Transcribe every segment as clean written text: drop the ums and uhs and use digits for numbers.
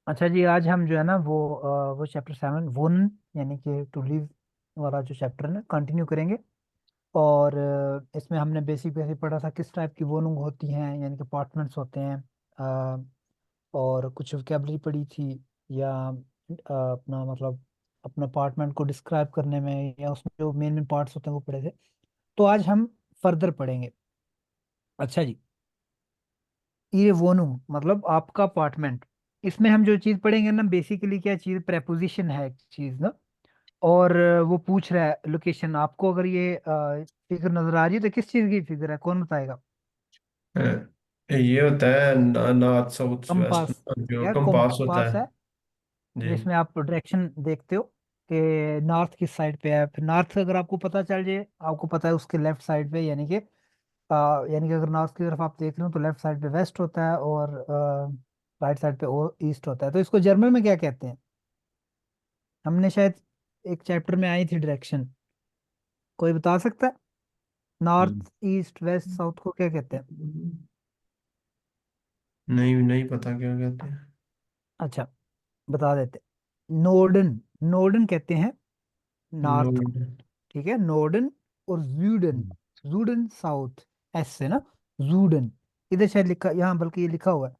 अच्छा जी, आज हम जो है ना वो चैप्टर 7 वोन यानी कि टू लिव वाला जो चैप्टर है ना कंटिन्यू करेंगे। और इसमें हमने बेसिक बेसिक पढ़ा था किस टाइप की वोनुंग होती हैं, यानी कि अपार्टमेंट्स होते हैं। अ, और कुछ वोकेबलरी पढ़ी थी, या अपना मतलब अपना अपार्टमेंट को डिस्क्राइब करने में, या उसमें जो मेन मेन पार्ट्स होते हैं वो पढ़े थे। तो आज हम फर्दर पढ़ेंगे। अच्छा जी, ये वोनू मतलब आपका अपार्टमेंट। इसमें हम जो चीज पढ़ेंगे ना, बेसिकली क्या चीज, प्रेपोजिशन है एक चीज ना। और वो पूछ रहा है लोकेशन। आपको अगर ये फिगर नजर आ रही है तो किस चीज की फिगर है, कौन बताएगा? ये होता है नॉर्थ साउथ वेस्ट, कंपास। जो यार कंपास होता कंपास है। है, जी। जिसमें आप डायरेक्शन देखते हो कि नॉर्थ किस साइड पे है। फिर नॉर्थ अगर आपको पता चल जाए, आपको पता है उसके लेफ्ट साइड पे, यानी कि अगर नॉर्थ की तरफ आप देख रहे हो तो लेफ्ट साइड पे वेस्ट होता है, और राइट साइड पे ईस्ट होता है। तो इसको जर्मन में क्या कहते हैं? हमने शायद एक चैप्टर में आई थी डायरेक्शन। कोई बता सकता है? नॉर्थ ईस्ट वेस्ट साउथ को क्या कहते हैं? नहीं, नहीं पता क्या कहते हैं। अच्छा, बता देते। नोर्डन, नोर्डन कहते हैं नॉर्थ को। नोड। ठीक है, नोर्डन। और जूडन, जूडन साउथ, एस से ना, जूडन। इधर शायद लिखा, यहाँ बल्कि ये लिखा हुआ है।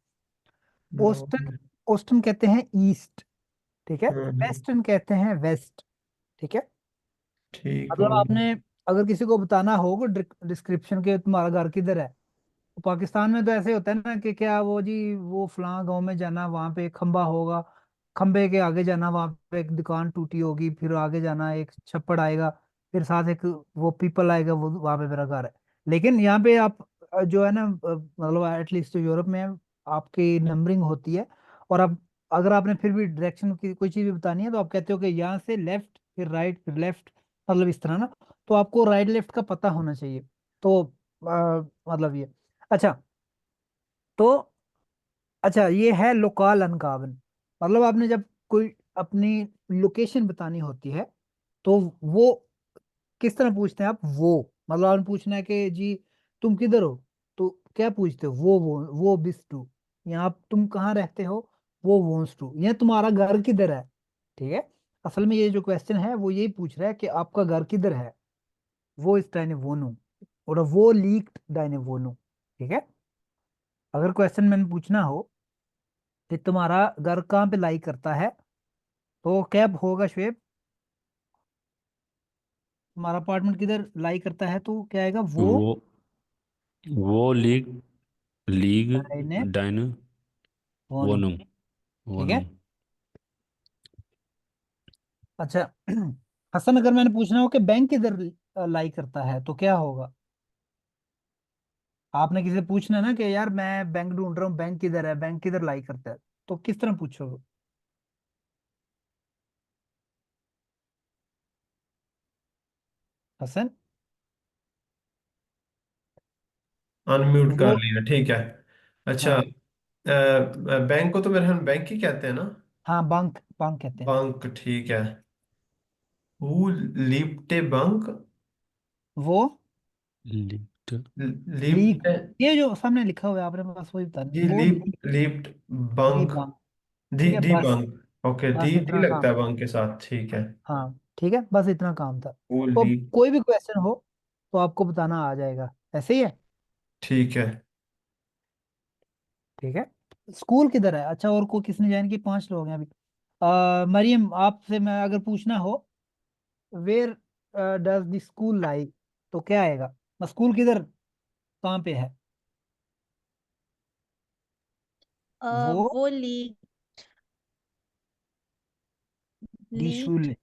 ओस्टन, नोड। ओस्टन कहते हैं ईस्ट। ठीक है। हम्म, वेस्टर्न कहते हैं वेस्ट। ठीक है। ठीक मतलब हो गया। आपने अगर किसी को बताना हो डिस्क्रिप्शन के तुम्हारा घर किधर है, तो पाकिस्तान में तो ऐसे होता है ना कि क्या वो जी, वो फलां गांव में जाना, वहां पे एक खंबा होगा, खंबे के आगे जाना, वहां पे एक दुकान टूटी होगी, फिर आगे जाना एक छप्पड़ आएगा, फिर साथ एक वो पीपल आएगा, वो वहां पे मेरा घर है। लेकिन यहाँ पे आप जो है ना, मतलब एटलीस्ट यूरोप में आपकी नंबरिंग होती है। और अब अगर आपने फिर भी डायरेक्शन की कोई चीज भी बतानी है, तो आप कहते हो कि यहाँ से लेफ्ट, फिर राइट, फिर लेफ्ट, मतलब इस तरह ना। तो आपको राइट लेफ्ट का पता होना चाहिए। तो मतलब ये। अच्छा, तो अच्छा, ये है लोकल अनगावन। मतलब आपने जब कोई अपनी लोकेशन बतानी होती है, तो वो किस तरह पूछते हैं आप? वो मतलब आपने पूछना है कि जी तुम किधर हो, तो क्या पूछते हो? वो बिस टू। या आप तुम कहाँ रहते हो? वो वोंस टू। या तुम्हारा घर किधर है? ठीक है। असल में ये जो क्वेश्चन है वो यही पूछ रहा है कि आपका घर किधर है। वो इस डाइने वोनू, और वो लीक्ड डाइने वोनू। ठीक है। अगर क्वेश्चन मैंने पूछना हो कि तुम्हारा घर कहाँ पे लाई करता है, तो क्या होगा शुएब? तुम्हारा अपार्टमेंट किधर लाई करता है, तो क्या आएगा? वो वो लीग लीग डाइने डाइन वोनू। वोनुम ठीक है। वोनुम। अच्छा हसन, अगर मैंने पूछना हो कि बैंक किधर लाई करता है, तो क्या होगा? आपने किसी से पूछना है ना कि यार मैं बैंक ढूंढ रहा हूँ, बैंक किधर है, बैंक किधर लाई करता है, तो किस तरह पूछोगे? हसन, अनम्यूट वो, कर लिया, ठीक है। अच्छा। हाँ बैंक को तो मेरे ख्याल बैंक ही कहते हैं ना। हाँ, बैंक बैंक कहते हैं। बंक, ठीक है। Who lift A bunk. वो लिफ्ट लीक, लिफ्ट। ये जो सामने लिखा हुआ है आपने बस वही बताना, जी, वो लीक। लिफ्ट लिफ्ट दी बंक। बैंक। दी ठीक है दी बस। बंक, ओके, बस दी इतना लगता काम। है बंक के साथ, ठीक है। हाँ ठीक है, बस इतना काम था। वो तो अब लिफ्ट। कोई भी क्वेश्चन हो तो आपको बताना आ जाएगा। ऐसे ही है। ठीक है। ठीक है। स्कूल किधर है? अच्छा, और को किसने ज्वाइन की? 5 लोग हैं अभी। मरियम, आपसे मैं अगर पूछना हो वेयर डज द स्कूल लाई, तो क्या आएगा? स्कूल किधर, कहाँ पे है? वो वो लीग दी लीड। शूले। ठीक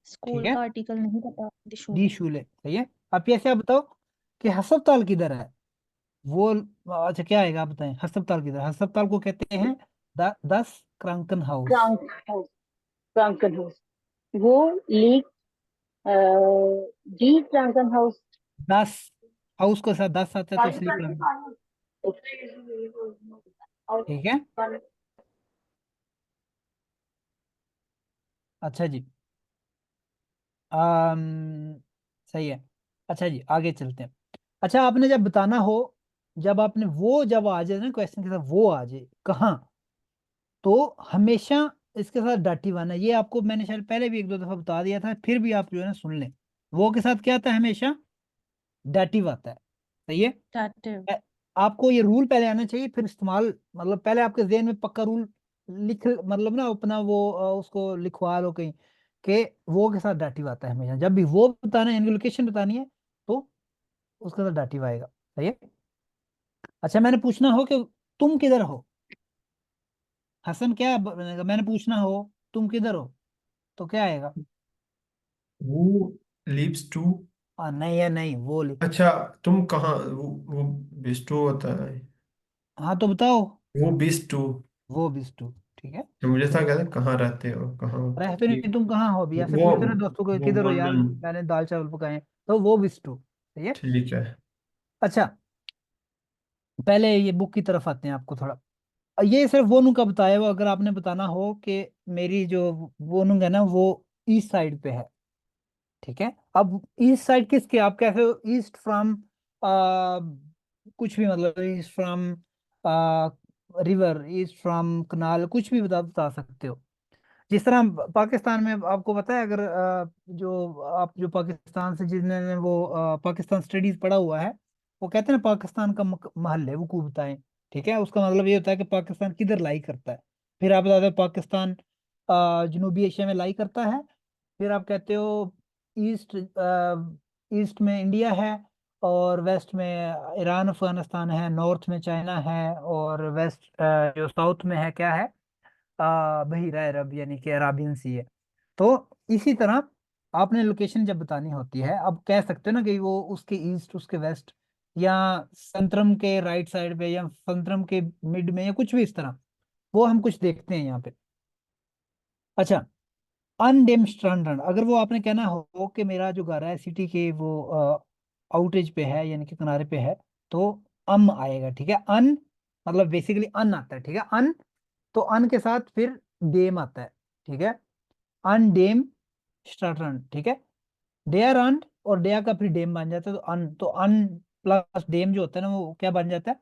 स्कूल है, का आर्टिकल नहीं पता, दी दिशूल। शूले सही है। आप ऐसे आप बताओ कि हस्पताल किधर है। वो अच्छा, क्या आएगा आप बताएं? हस्पताल किधर? हस्पताल को कहते हैं दस क्रांकन हाउस। क्रांक हाउस, क्रांकन हाउस। वो लीक डी क्रांकन हाउस। 10 हाउस को साथ 10 आता है तो इसलिए क्रांकन। ठीक है। अच्छा जी, सही है। अच्छा जी, आगे चलते हैं। अच्छा, आपने जब बताना हो जब आपने वो जब आ जाए ना क्वेश्चन के साथ वो आ जाए कहाँ, तो हमेशा इसके साथ डाटिव आना। ये आपको मैंने शायद पहले भी एक दो दफा बता दिया था, फिर भी आप जो है ना सुन लें। वो के साथ क्या आता है, हमेशा डाटिव आता है। सही है। Dative. ए- आपको ये रूल पहले आना चाहिए, फिर इस्तेमाल, मतलब पहले आपके जहन में पक्का रूल लिख, मतलब ना अपना वो उसको लिखवा लो कहीं, कि वो के साथ डाटिव आता है हमेशा। जब भी वो बताना है, लोकेशन बतानी है, तो उसके साथ डाटिव आएगा। सही है। अच्छा, मैंने पूछना हो कि तुम किधर हो, हसन क्या बनेगा, मैंने पूछना हो तुम किधर हो, तो क्या आएगा? Who lives to? नहीं है, नहीं, वो लिख। अच्छा, तुम कहाँ, वो बिस्टू होता है। हाँ तो बताओ। वो बिस्टू। वो बिस्टू। ठीक है। तो मुझे था कहते कहाँ रहते हो, कहाँ रह तो ये- नहीं, तुम कहाँ हो, अभी ऐसे वो पूछते ना दोस्तों को वो किधर हो यार, वर्णन। मैंने दाल चावल पकाए हैं, तो वो बिस्टू। सही है। ठीक है। अच्छा, पहले ये बुक की तरफ आते हैं, आपको थोड़ा ये सिर्फ वो नुंग का बताया हुआ, अगर आपने बताना हो कि मेरी जो वो नुंग है ना वो ईस्ट साइड पे है। ठीक है। अब ईस्ट साइड किसके, आप कैसे हो, ईस्ट फ्रॉम कुछ भी, मतलब ईस्ट फ्रॉम रिवर, ईस्ट फ्रॉम कनाल, कुछ भी बता सकते हो। जिस तरह पाकिस्तान में आपको पता है, अगर जो आप जो पाकिस्तान से जिन्होंने वो पाकिस्तान स्टडीज पढ़ा हुआ है, वो कहते हैं ना पाकिस्तान का महल है, वो को बताएं। ठीक है। उसका मतलब ये होता है कि पाकिस्तान किधर लाई करता है। फिर आप बताते हो पाकिस्तान जनूबी एशिया में लाई करता है। फिर आप कहते हो ईस्ट, ईस्ट में इंडिया है, और वेस्ट में ईरान अफगानिस्तान है, नॉर्थ में चाइना है, और वेस्ट जो साउथ में है क्या है, बहीरा अरब यानी कि अराबियन सी है। तो इसी तरह आपने लोकेशन जब बतानी होती है, अब कह सकते हो ना कि वो उसके ईस्ट, उसके वेस्ट, या संतरम के राइट साइड पे, या संतरम के मिड में, या कुछ भी इस तरह, वो हम कुछ देखते हैं यहाँ पे। अच्छा, अनडेम्ड स्ट्रैंड रन, अगर वो आपने कहना हो कि मेरा जो घर है सिटी के वो आउटेज पे है, यानी कि किनारे पे है, तो अम आएगा। ठीक है। अन मतलब बेसिकली अन आता है। ठीक है। अन, तो अन के साथ फिर डेम आता है। ठीक है। अनडेम स्टार्टर। ठीक है। डेयर अन, और डेयर का फिर डेम बन जाता है, तो अन प्लस डेम जो होता है ना वो क्या बन जाता है,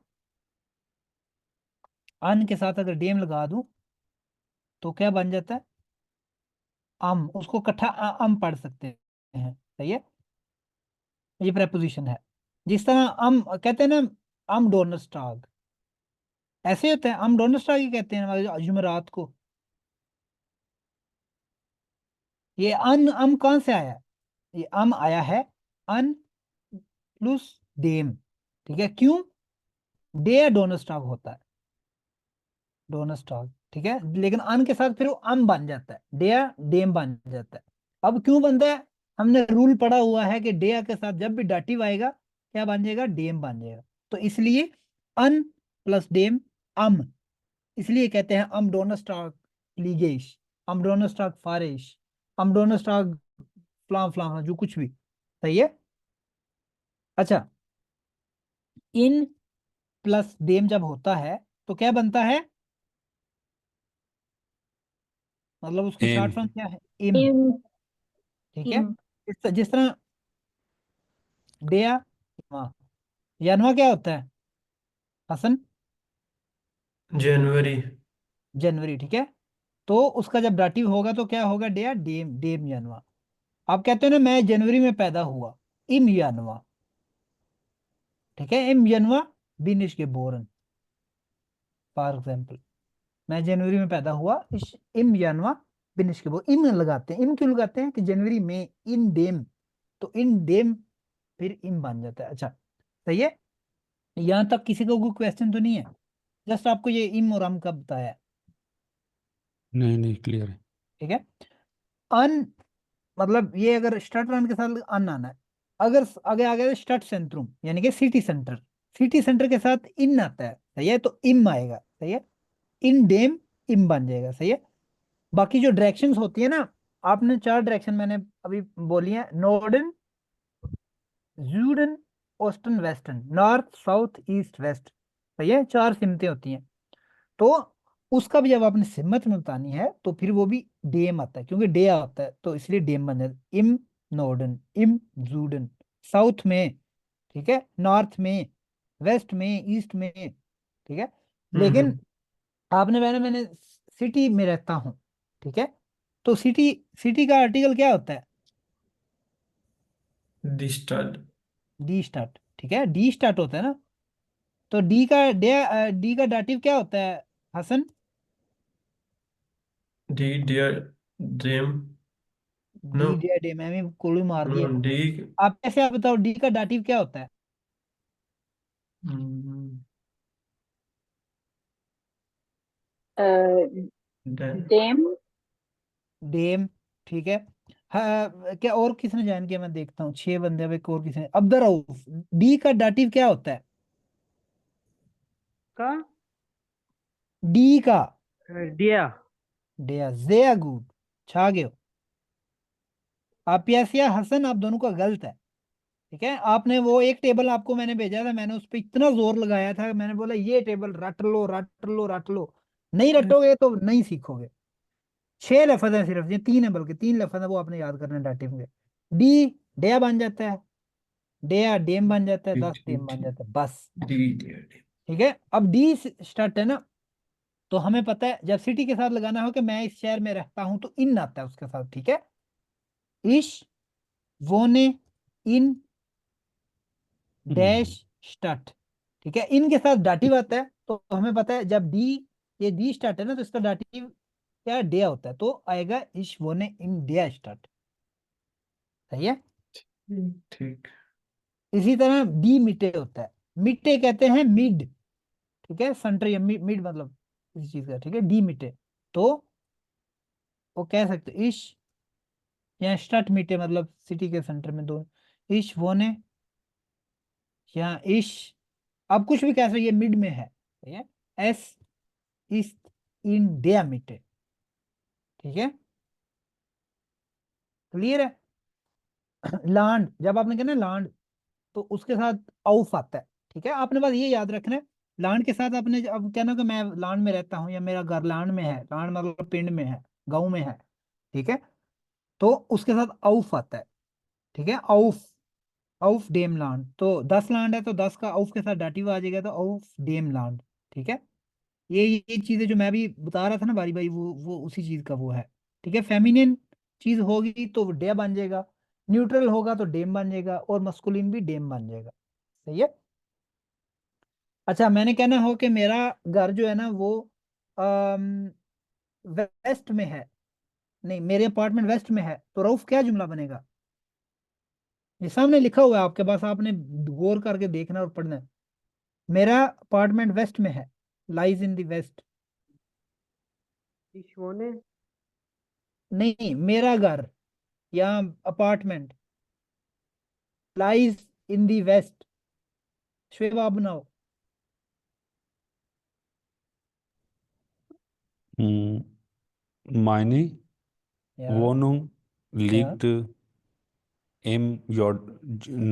अन के साथ अगर डेम लगा दूं तो क्या बन जाता है, अम, उसको इकट्ठा अम पढ़ सकते हैं। सही है। ये प्रेपोजिशन है। जिस तरह अम कहते हैं ना, अम डोनस्टाग, ऐसे होते हैं, अम डोनस्टाग ही कहते हैं मतलब जुमेरात को। ये अम कहाँ से आया, ये अम आया है अन प्लस डेम। ठीक है। क्यों, डे डोनस्टाग होता है, डोनस्टाग। ठीक है। लेकिन अन के साथ फिर वो अम बन जाता है, डे डेम बन जाता है। अब क्यों बनता है, हमने रूल पढ़ा हुआ है कि डे के साथ जब भी डाटिव आएगा क्या बन जाएगा, डेम बन जाएगा। तो इसलिए अन प्लस डेम अम, इसलिए कहते हैं अम डोनस्टाग लीगेश, अम डोनस्टाग फारिश, अम डोनस्टाग फ्लाम फ्लाम, जो कुछ भी। सही है। अच्छा, इन प्लस डेम जब होता है तो क्या बनता है, मतलब उसकी एम। शॉर्ट फॉर्म क्या है, इम। im, ठीक है। im, जिस तरह डेया, यानवा क्या होता है हसन, जनवरी। जनवरी। ठीक है। तो उसका जब डाटिव होगा तो क्या होगा, डेया डेम, डेम यानवा। आप कहते हो ना मैं जनवरी में पैदा हुआ, इम यानवा। ठीक है। इम यानवा बिनिश के बोरन, फॉर एग्जाम्पल, मैं जनवरी में पैदा हुआ, इस इम यानवा बिनिश के बोरन। इम लगाते हैं, इम क्यों लगाते हैं कि जनवरी में इन डेम, तो इन डेम फिर इम बन जाता है। अच्छा, सही है। यहाँ तक किसी को कोई क्वेश्चन तो नहीं है, जस्ट आपको ये इम और अम का बताया है। नहीं नहीं, क्लियर है। ठीक है। अन मतलब ये अगर स्टार्ट रन के साथ अन आना है, अगर आगे आ गया स्टार्ट सेंट्रूम यानी कि सिटी सेंटर, सिटी सेंटर के साथ इन आता है, सही है, तो इम आएगा। सही है। इन डेम इम बन जाएगा। सही है। बाकी जो डायरेक्शंस होती है ना, आपने चार डायरेक्शन मैंने अभी बोली है, नॉर्डर्न, जूडन, ओस्टर्न, वेस्टर्न, नॉर्थ साउथ ईस्ट वेस्ट। सही है। चार सिमतें होती हैं। तो उसका भी जब आपने सिमत में बतानी है तो फिर वो भी डेम आता है, क्योंकि डे आता है तो इसलिए डेम बन जाता है। इम नॉर्डन, इम जूडन, साउथ में, ठीक है, नॉर्थ में, वेस्ट में, ईस्ट में, ठीक है। लेकिन आपने मैंने सिटी में रहता हूँ, ठीक है। तो सिटी, सिटी का आर्टिकल क्या होता है? डिस्टर्ड डी स्टार्ट, ठीक है, डी स्टार्ट होता है ना। तो डी का डाटिव क्या होता है हसन? डी डियर ड्रीम नो डी डे डे, मैंने कोई मार नो दिया। डी आप ऐसे आप बताओ डी का डाटिव क्या होता है? डेम, डेम, ठीक है। हाँ, क्या और किसने ज्वाइन किया? मैं देखता हूँ 6 बंदे, अब एक और किसने, अब्दुल रऊफ। डी का डाटिव क्या होता है? का डी का दिया डेया, जेया गुड, छा गए हो आप। यासिया हसन, आप दोनों का गलत है, ठीक है। आपने वो एक टेबल आपको मैंने भेजा था, मैंने उस पर इतना जोर लगाया था, मैंने बोला ये टेबल रट लो रट लो रट लो। नहीं रटोगे तो नहीं सीखोगे। 6 लफ्ज है सिर्फ, ये 3 है, बल्कि 3 लफ्ज है, वो आपने याद करने डाटे होंगे। डी डेया बन जाता है, डेया डेम बन जाता है, 10 डेम बन जाता है, बस। डी डियर ठीक है, अब डी स्टार्ट है ना, तो हमें पता है जब सिटी के साथ लगाना हो कि मैं इस शहर में रहता हूं, तो इन आता है उसके साथ, ठीक है। इश वोने इन डैश स्टार्ट, ठीक है। इन के साथ डाटिव आता है, तो हमें पता है जब डी, ये डी स्टार्ट है ना, तो इसका डाटिव क्या डे होता है, तो आएगा इश वोने इन डे स्टार्ट। सही है। ठीक इसी तरह डी मिटे होता है, मिटे कहते हैं मिड, ठीक है, सेंटर या मिड मतलब इस चीज का, ठीक है, डी मिटे। तो वो कह सकते इश या स्टार्ट मिटे, मतलब सिटी के सेंटर में दोनों, इश वोने या इश, आप कुछ भी कह सकते, ये मिड में है, ठीक है। एस इस इन डे मिटे, ठीक है, क्लियर है। लैंड, जब आपने कहना लैंड, तो उसके साथ आउफ आता है, ठीक है। आपने बस ये याद रखना है, लैंड के साथ आपने अब कहना कि मैं लैंड में रहता हूँ या मेरा घर लैंड में है, लैंड मतलब पिंड में है, गांव में है, ठीक है। तो उसके साथ आउफ आता है, ठीक है, आउफ, आउफ डेम लैंड। तो 10 लैंड है, तो 10 का आउफ के साथ डाटिव आ जाएगा, तो आउफ डेम लैंड, ठीक है। ये चीजें जो मैं भी बता रहा था ना बारी बारी, वो उसी चीज का वो है, ठीक है। फेमिनिन चीज होगी तो डे बन जाएगा, न्यूट्रल होगा तो डेम बन जाएगा, और मस्कुलिन भी डेम बन जाएगा। सही है। अच्छा, मैंने कहना हो कि मेरा घर जो है ना वो वेस्ट में है, नहीं मेरे अपार्टमेंट वेस्ट में है, तो रऊफ क्या जुमला बनेगा? ये सामने लिखा हुआ है आपके पास, आपने गौर करके देखना और पढ़ना है। मेरा अपार्टमेंट वेस्ट में है, लाइज इन द वेस्ट। ईश्वने नहीं, मेरा घर या apartment lies in the west. Shoaib आप बनाओ। Meine या Wohnung या liegt im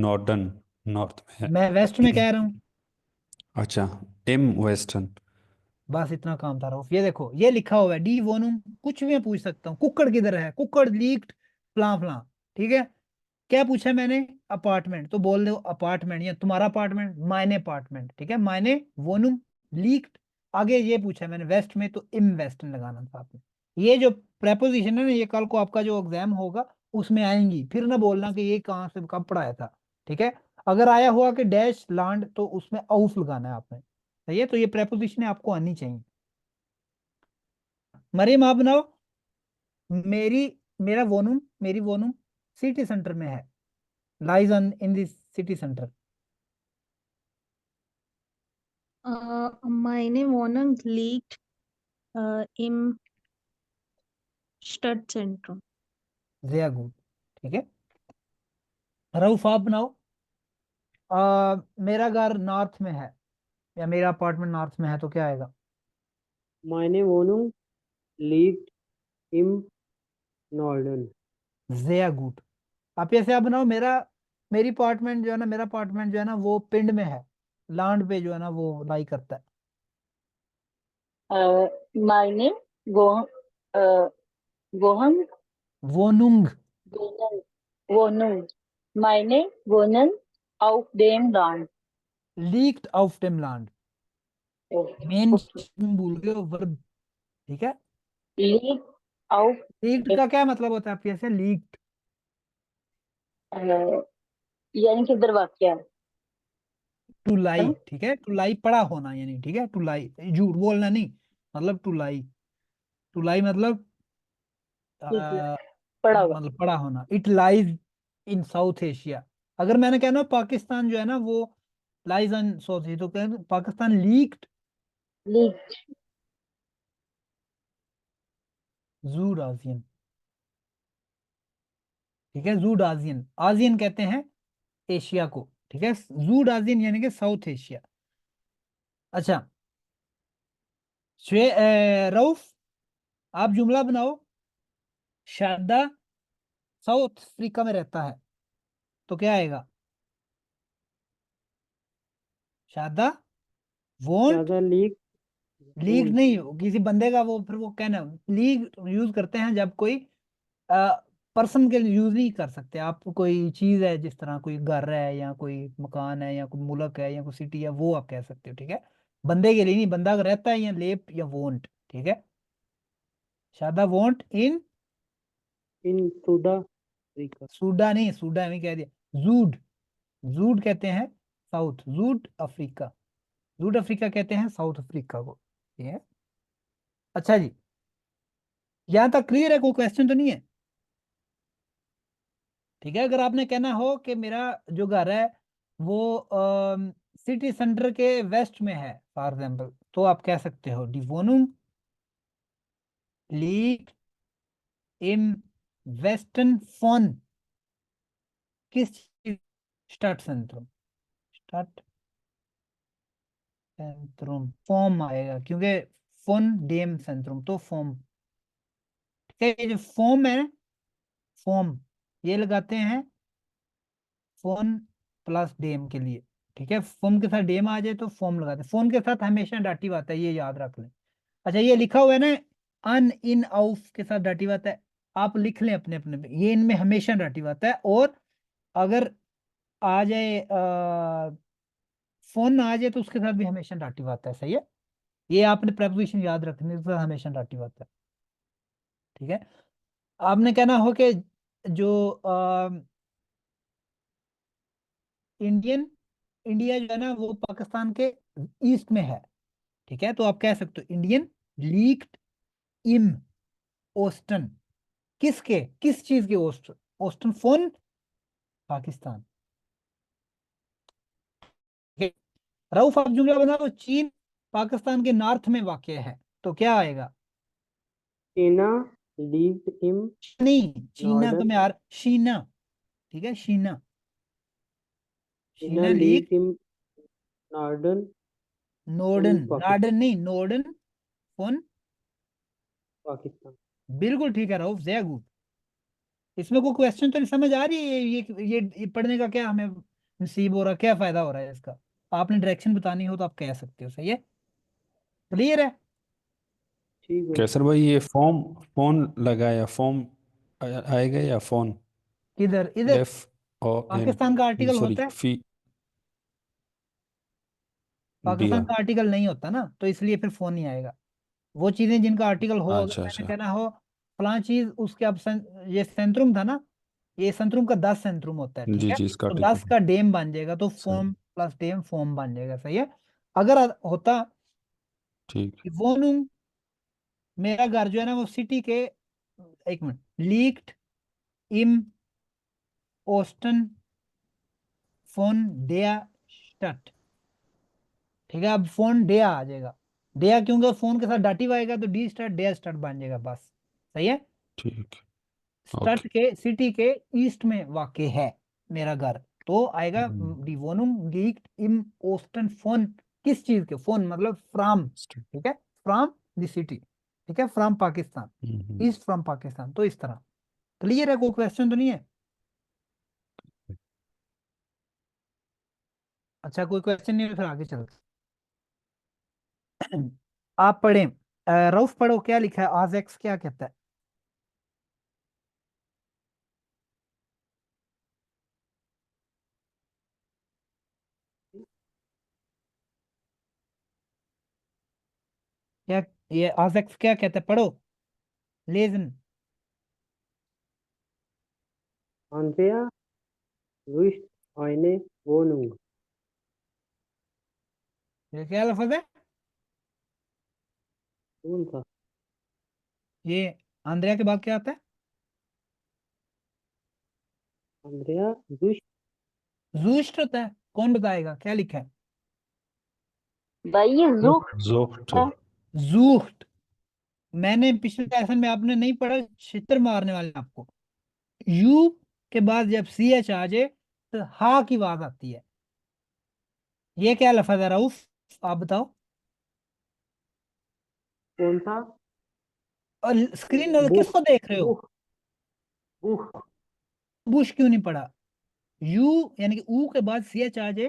Norden, नॉर्थ में मैं वेस्ट में है। कह रहा हूँ, अच्छा, im वेस्टर्न। बस इतना काम था रऊफ। ये देखो ये लिखा हुआ है डी वोनूम, कुछ भी मैं पूछ सकता हूँ, कुक्कड़ किधर है, कुक्कड़ लीक्ड फलां फलां, ठीक है। क्या पूछा है मैंने? अपार्टमेंट, तो बोल दो अपार्टमेंट, या तुम्हारा अपार्टमेंट, मायने अपार्टमेंट, ठीक है, मायने वोनूम लीक्ड। आगे ये पूछा है मैंने वेस्ट में, तो इम वेस्टर्न लगाना था आपने। ये जो प्रेपोजिशन है ना, ये कल को आपका जो एग्जाम होगा उसमें आएंगी, फिर ना बोलना कि ये कहाँ से कब पढ़ाया था, ठीक है। अगर आया हुआ कि डैश लैंड, तो उसमें आउफ लगाना है आपने। सही है, तो ये प्रेपोजिशन आपको आनी चाहिए। मरियम आप बनाओ। मेरी मेरा वोनूम, मेरी वोनूम सिटी सेंटर में है, lies on in the city centre. Meine Wohnung liegt im Stadtzentrum. Zia good, ठीक है। रऊफ आप बनाओ। मेरा घर नॉर्थ में है, या मेरा अपार्टमेंट नॉर्थ में है, तो क्या आएगा? meine Wohnung liegt im Norden. जिया गुड। आप ऐसे आप बनाओ, मेरी अपार्टमेंट जो है ना, मेरा अपार्टमेंट जो है ना वो पिंड में है, लैंड पे जो है ना वो लाई करता है। meine Woh Wohnung, वोनुंग, Wohnung, Wohnung, meine Wohnen auf dem Land. Leaked out dem land। Main तुम भूल गए हो वर्ब, ठीक है। लीक आउट, लीक्ड का क्या मतलब होता है आपके से? लीक्ड यानी कि इधर वाक्य है टू लाई, ना? ठीक है। टू लाई पड़ा होना यानी, ठीक है। टू लाई झूठ बोलना नहीं, मतलब टू लाई। टू लाई मतलब ठीक है, अ, पढ़ा हुआ। मतलब पड़ा होना। It lies in south Asia. अगर मैंने कहना पाकिस्तान जो है ना वो लाइज इन साउथ एशिया, तो क्या पाकिस्तान लीक्ड लीक, जूड आजियन, ठीक है। जूड आजियन, आजियन कहते हैं एशिया को, ठीक है। जूड आजियन यानी कि साउथ एशिया। अच्छा, रऊफ, आप जुमला बनाओ। शादा साउथ अफ्रीका में रहता है, तो क्या आएगा? शादा won't, Shada leak league won't. नहीं किसी बंदे का, वो फिर वो कहना लीग यूज करते हैं जब कोई पर्सन के लिए यूज नहीं कर सकते आप। कोई चीज है, जिस तरह कोई घर है या कोई मकान है या कोई मुल्क है या कोई सिटी है, वो आप कह सकते हो, ठीक है। बंदे के लिए नहीं, बंदा अगर रहता है या लेप या वोंट, ठीक है। शादा वोंट इन इन सुदा अफ्रीका। सूडा नहीं, सूडा नहीं कह दिया। जूड, जूड कहते हैं साउथ, जूड अफ्रीका, जूड अफ्रीका कहते हैं साउथ अफ्रीका को, ठीक है। अच्छा जी, यहां तक क्लियर है? कोई क्वेश्चन तो नहीं है? ठीक है। अगर आपने कहना हो कि मेरा जो घर है वो सिटी सेंटर के वेस्ट में है फॉर एग्जाम्पल, तो आप कह सकते हो डी वोनुम लीग इन वेस्टर्न फोन, किस चीज? स्टार्ट सेंट्रम, स्टार्ट सेंट्रम फॉर्म आएगा, क्योंकि फोन डेम सेंट्रम तो फॉर्म, ठीक है। ये जो फॉर्म है, फॉर्म ये लगाते हैं फोन प्लस डेम के लिए, ठीक है। फोम के साथ डेम आ जाए तो फॉर्म लगाते हैं। फोन के साथ हमेशा डाटिव आता है, ये याद रख लें। अच्छा, ये लिखा हुआ है ना, अन इन आउट के साथ डाटिव आता है, आप लिख लें अपने अपने पे, ये इनमें हमेशा डाटिव आता है। और अगर आ जाए फोन आ जाए तो उसके साथ भी हमेशा डाटिव आता है, सही है। ये आपने प्रेपोजिशन याद रखने के साथ हमेशा डाटिव आता है, ठीक है। आपने कहना हो कि जो इंडियन, इंडिया जो है ना वो पाकिस्तान के ईस्ट में है, ठीक है। तो आप कह सकते हो इंडियन लीक्ड इन ओस्टन, किसके, किस चीज के ओस्टन? ओस्टन फोन पाकिस्तान, ठीक है। रऊफ आप जुमला बना दो, चीन पाकिस्तान के नॉर्थ में वाक़ है, तो क्या आएगा? चाइना लीक्ड इन नहीं, चीना तो नॉर्दर्न। मैं यार, शीना, ठीक है। शीना, चाइना शीना लीक, लीक्ड इन नॉर्दर्न नोर्डन, फोन पाकिस्तान। नॉर्डन नहीं, नोर्डन फोन, पाकिस्तान। बिल्कुल ठीक है रऊफ, जय गुड। इसमें कोई क्वेश्चन तो नहीं समझ आ रही है? ये पढ़ने का क्या हमें नसीब हो रहा है, क्या फायदा हो रहा है इसका? आपने डायरेक्शन बतानी हो तो आप कह सकते हो, सही है, क्लियर है। ठीक है। कैसर भाई ये फॉर्म, फोन लगाया, फॉर्म आएगा या फोन? किधर? इधर एफ ओ एन, पाकिस्तान का आर्टिकल सॉरी होता है, फी, पाकिस्तान दिया। का आर्टिकल नहीं होता ना, तो इसलिए फिर फोन नहीं आएगा। वो चीजें जिनका आर्टिकल हो, अगर अच्छा मैंने अच्छा। कहना हो फलां चीज उसके, अब ये सेंट्रुम था ना, ये सेंट्रुम का 10 सेंट्रुम होता है, ठीक जी है। जी, इसका तो आर्टिकल 10 का डेम बन जाएगा, तो सही। फॉर्म प्लस डेम फॉर्म बन जाएगा, सही है। अगर होता ठीक। कि वो मेरा घर जो है ना वो सिटी के, एक मिनट, लीक्ड इन ओस्टन फोन डेया स्टट, ठीक है। अब फोन डेया आ जाएगा, डेया क्योंकि फोन के साथ डाटिव आएगा तो डी स्टार्ट डेया स्टार्ट बन जाएगा, बस, सही है। ठीक। स्टट ओके। के सिटी के ईस्ट में वाक़ है मेरा घर, तो आएगा हम्म, डी वोनुम लीक्ड इन ओस्टन फोन, किस चीज के? फोन मतलब फ्रॉम, ठीक है, फ्रॉम द सिटी, ठीक है, from Pakistan, hmm, east from Pakistan, तो इस तरह। क्लियर है? कोई क्वेश्चन तो नहीं है? अच्छा, कोई क्वेश्चन नहीं है, फिर आगे चलते हैं। आप पढ़ें, रऊफ पढ़ो, क्या लिखा है? आज एक्स क्या कहता है? ये आजेक्स क्या कहते हैं, पढ़ो। Lesion. Andrea wünscht eine Wohnung. ये क्या लफ्ज है? कौन सा? ये आंद्रिया के बाद क्या आता है? Andrea wünscht जूस्ट होता है। कौन बताएगा क्या लिखा है? भाई ये जुख Sucht. है। जूस्ट। मैंने पिछले लेसन में आपने नहीं पढ़ा, छितर मारने वाले आपको। यू के बाद जब सी एच आ जाए तो हा की आवाज आती है। ये क्या लफ्ज है रऊफ, आप बताओ। कौन सा? और स्क्रीन पर बुख किसको देख रहे हो? बुख बुख बुश क्यों नहीं पढ़ा? यू यानी कि ऊ के बाद सी एच आ जाए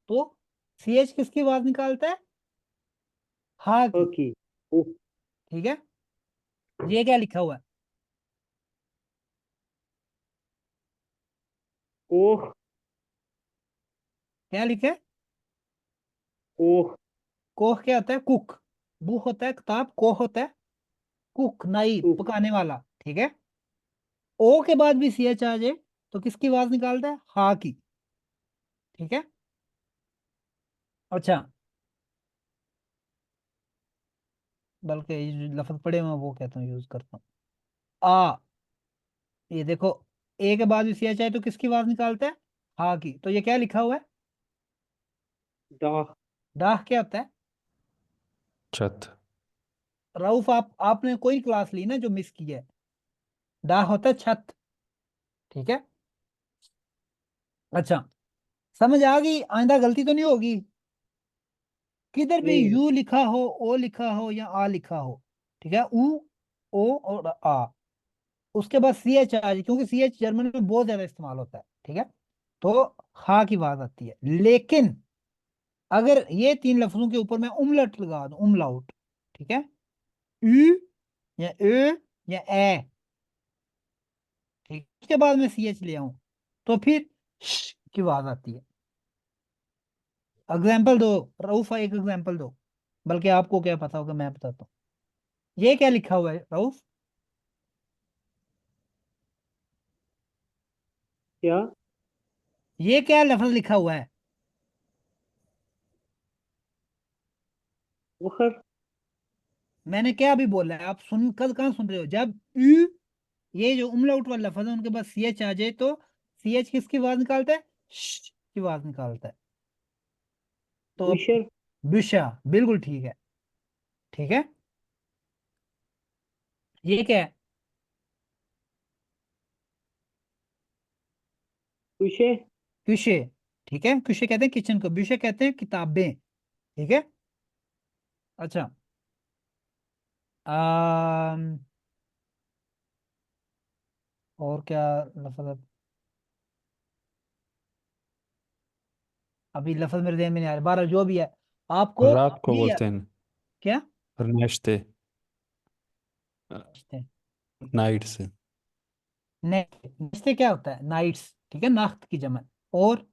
तो सी एच किसकी आवाज निकालता है? हा की। की बुख ठीक है। ये क्या लिखा हुआ है? कोह क्या लिखा है? कोह कोह क्या होता है? कुक। बुक होता है किताब, कोह होता है कुक, नाई, कुक पकाने वाला। ठीक है। ओ के बाद भी सी एच आ जाए तो किसकी आवाज निकालता है? हा की। ठीक है। अच्छा, बल्कि ये जो लफ्ज पढ़े हुए हैं वो कहता हूँ यूज करता हूँ। आ, ये देखो, ए के बाद भी सी एच आए तो किसकी आवाज निकालता है? हा की। तो ये क्या लिखा हुआ है? डाह डाह क्या होता है? Chat. रऊफ आपने कोई क्लास ली ना जो मिस की है? डाह होता है छत। ठीक है। अच्छा, समझ आ गई? आइंदा गलती तो नहीं होगी? किधर भी नहीं यू लिखा हो, ओ लिखा हो या आ लिखा हो, ठीक है, ऊ, ओ और आ, उसके बाद सी एच आ जाए, क्योंकि सी एच जर्मन में बहुत ज्यादा इस्तेमाल होता है। ठीक है। तो हा की आवाज आती है। लेकिन अगर ये तीन लफ्जों के ऊपर मैं उमलट लगा दूं, उमलाउट, ठीक है, यू या ए या ए, ठीक, उसके बाद में सी एच ले आऊं तो फिर श की आवाज आती है। एग्जाम्पल दो रऊफा, एक एग्जाम्पल दो। बल्कि आपको क्या पता होगा, मैं बताता हूँ। ये क्या लिखा हुआ है रऊफ? क्या? ये क्या लफ्ज लिखा हुआ है? वखर मैंने क्या अभी बोला है, आप सुन कल कहाँ सुन रहे हो? जब यू, ये जो उमलाउट वाला लफ्ज है, उनके बाद सी एच आ जाए तो सी एच किसकी आवाज निकालता है? श की आवाज निकालता है। तो बुशर बिशा, बिल्कुल ठीक है। ठीक है। ये क्या है? कुशे क्यूशे। ठीक है, क्यूशे कहते हैं किचन को, बिशे कहते हैं किताबें। ठीक है। अच्छा, आम, और क्या लफ्ज है? अभी लफ्ज मेरे ध्यान में नहीं आ रहा, बहरहाल जो भी है आपको रात को ये बोलते हैं क्या? नाश्ते, नाइट से। नेक्स्ट क्या होता है? नाइट्स। ठीक है, नाख्त की जमा। और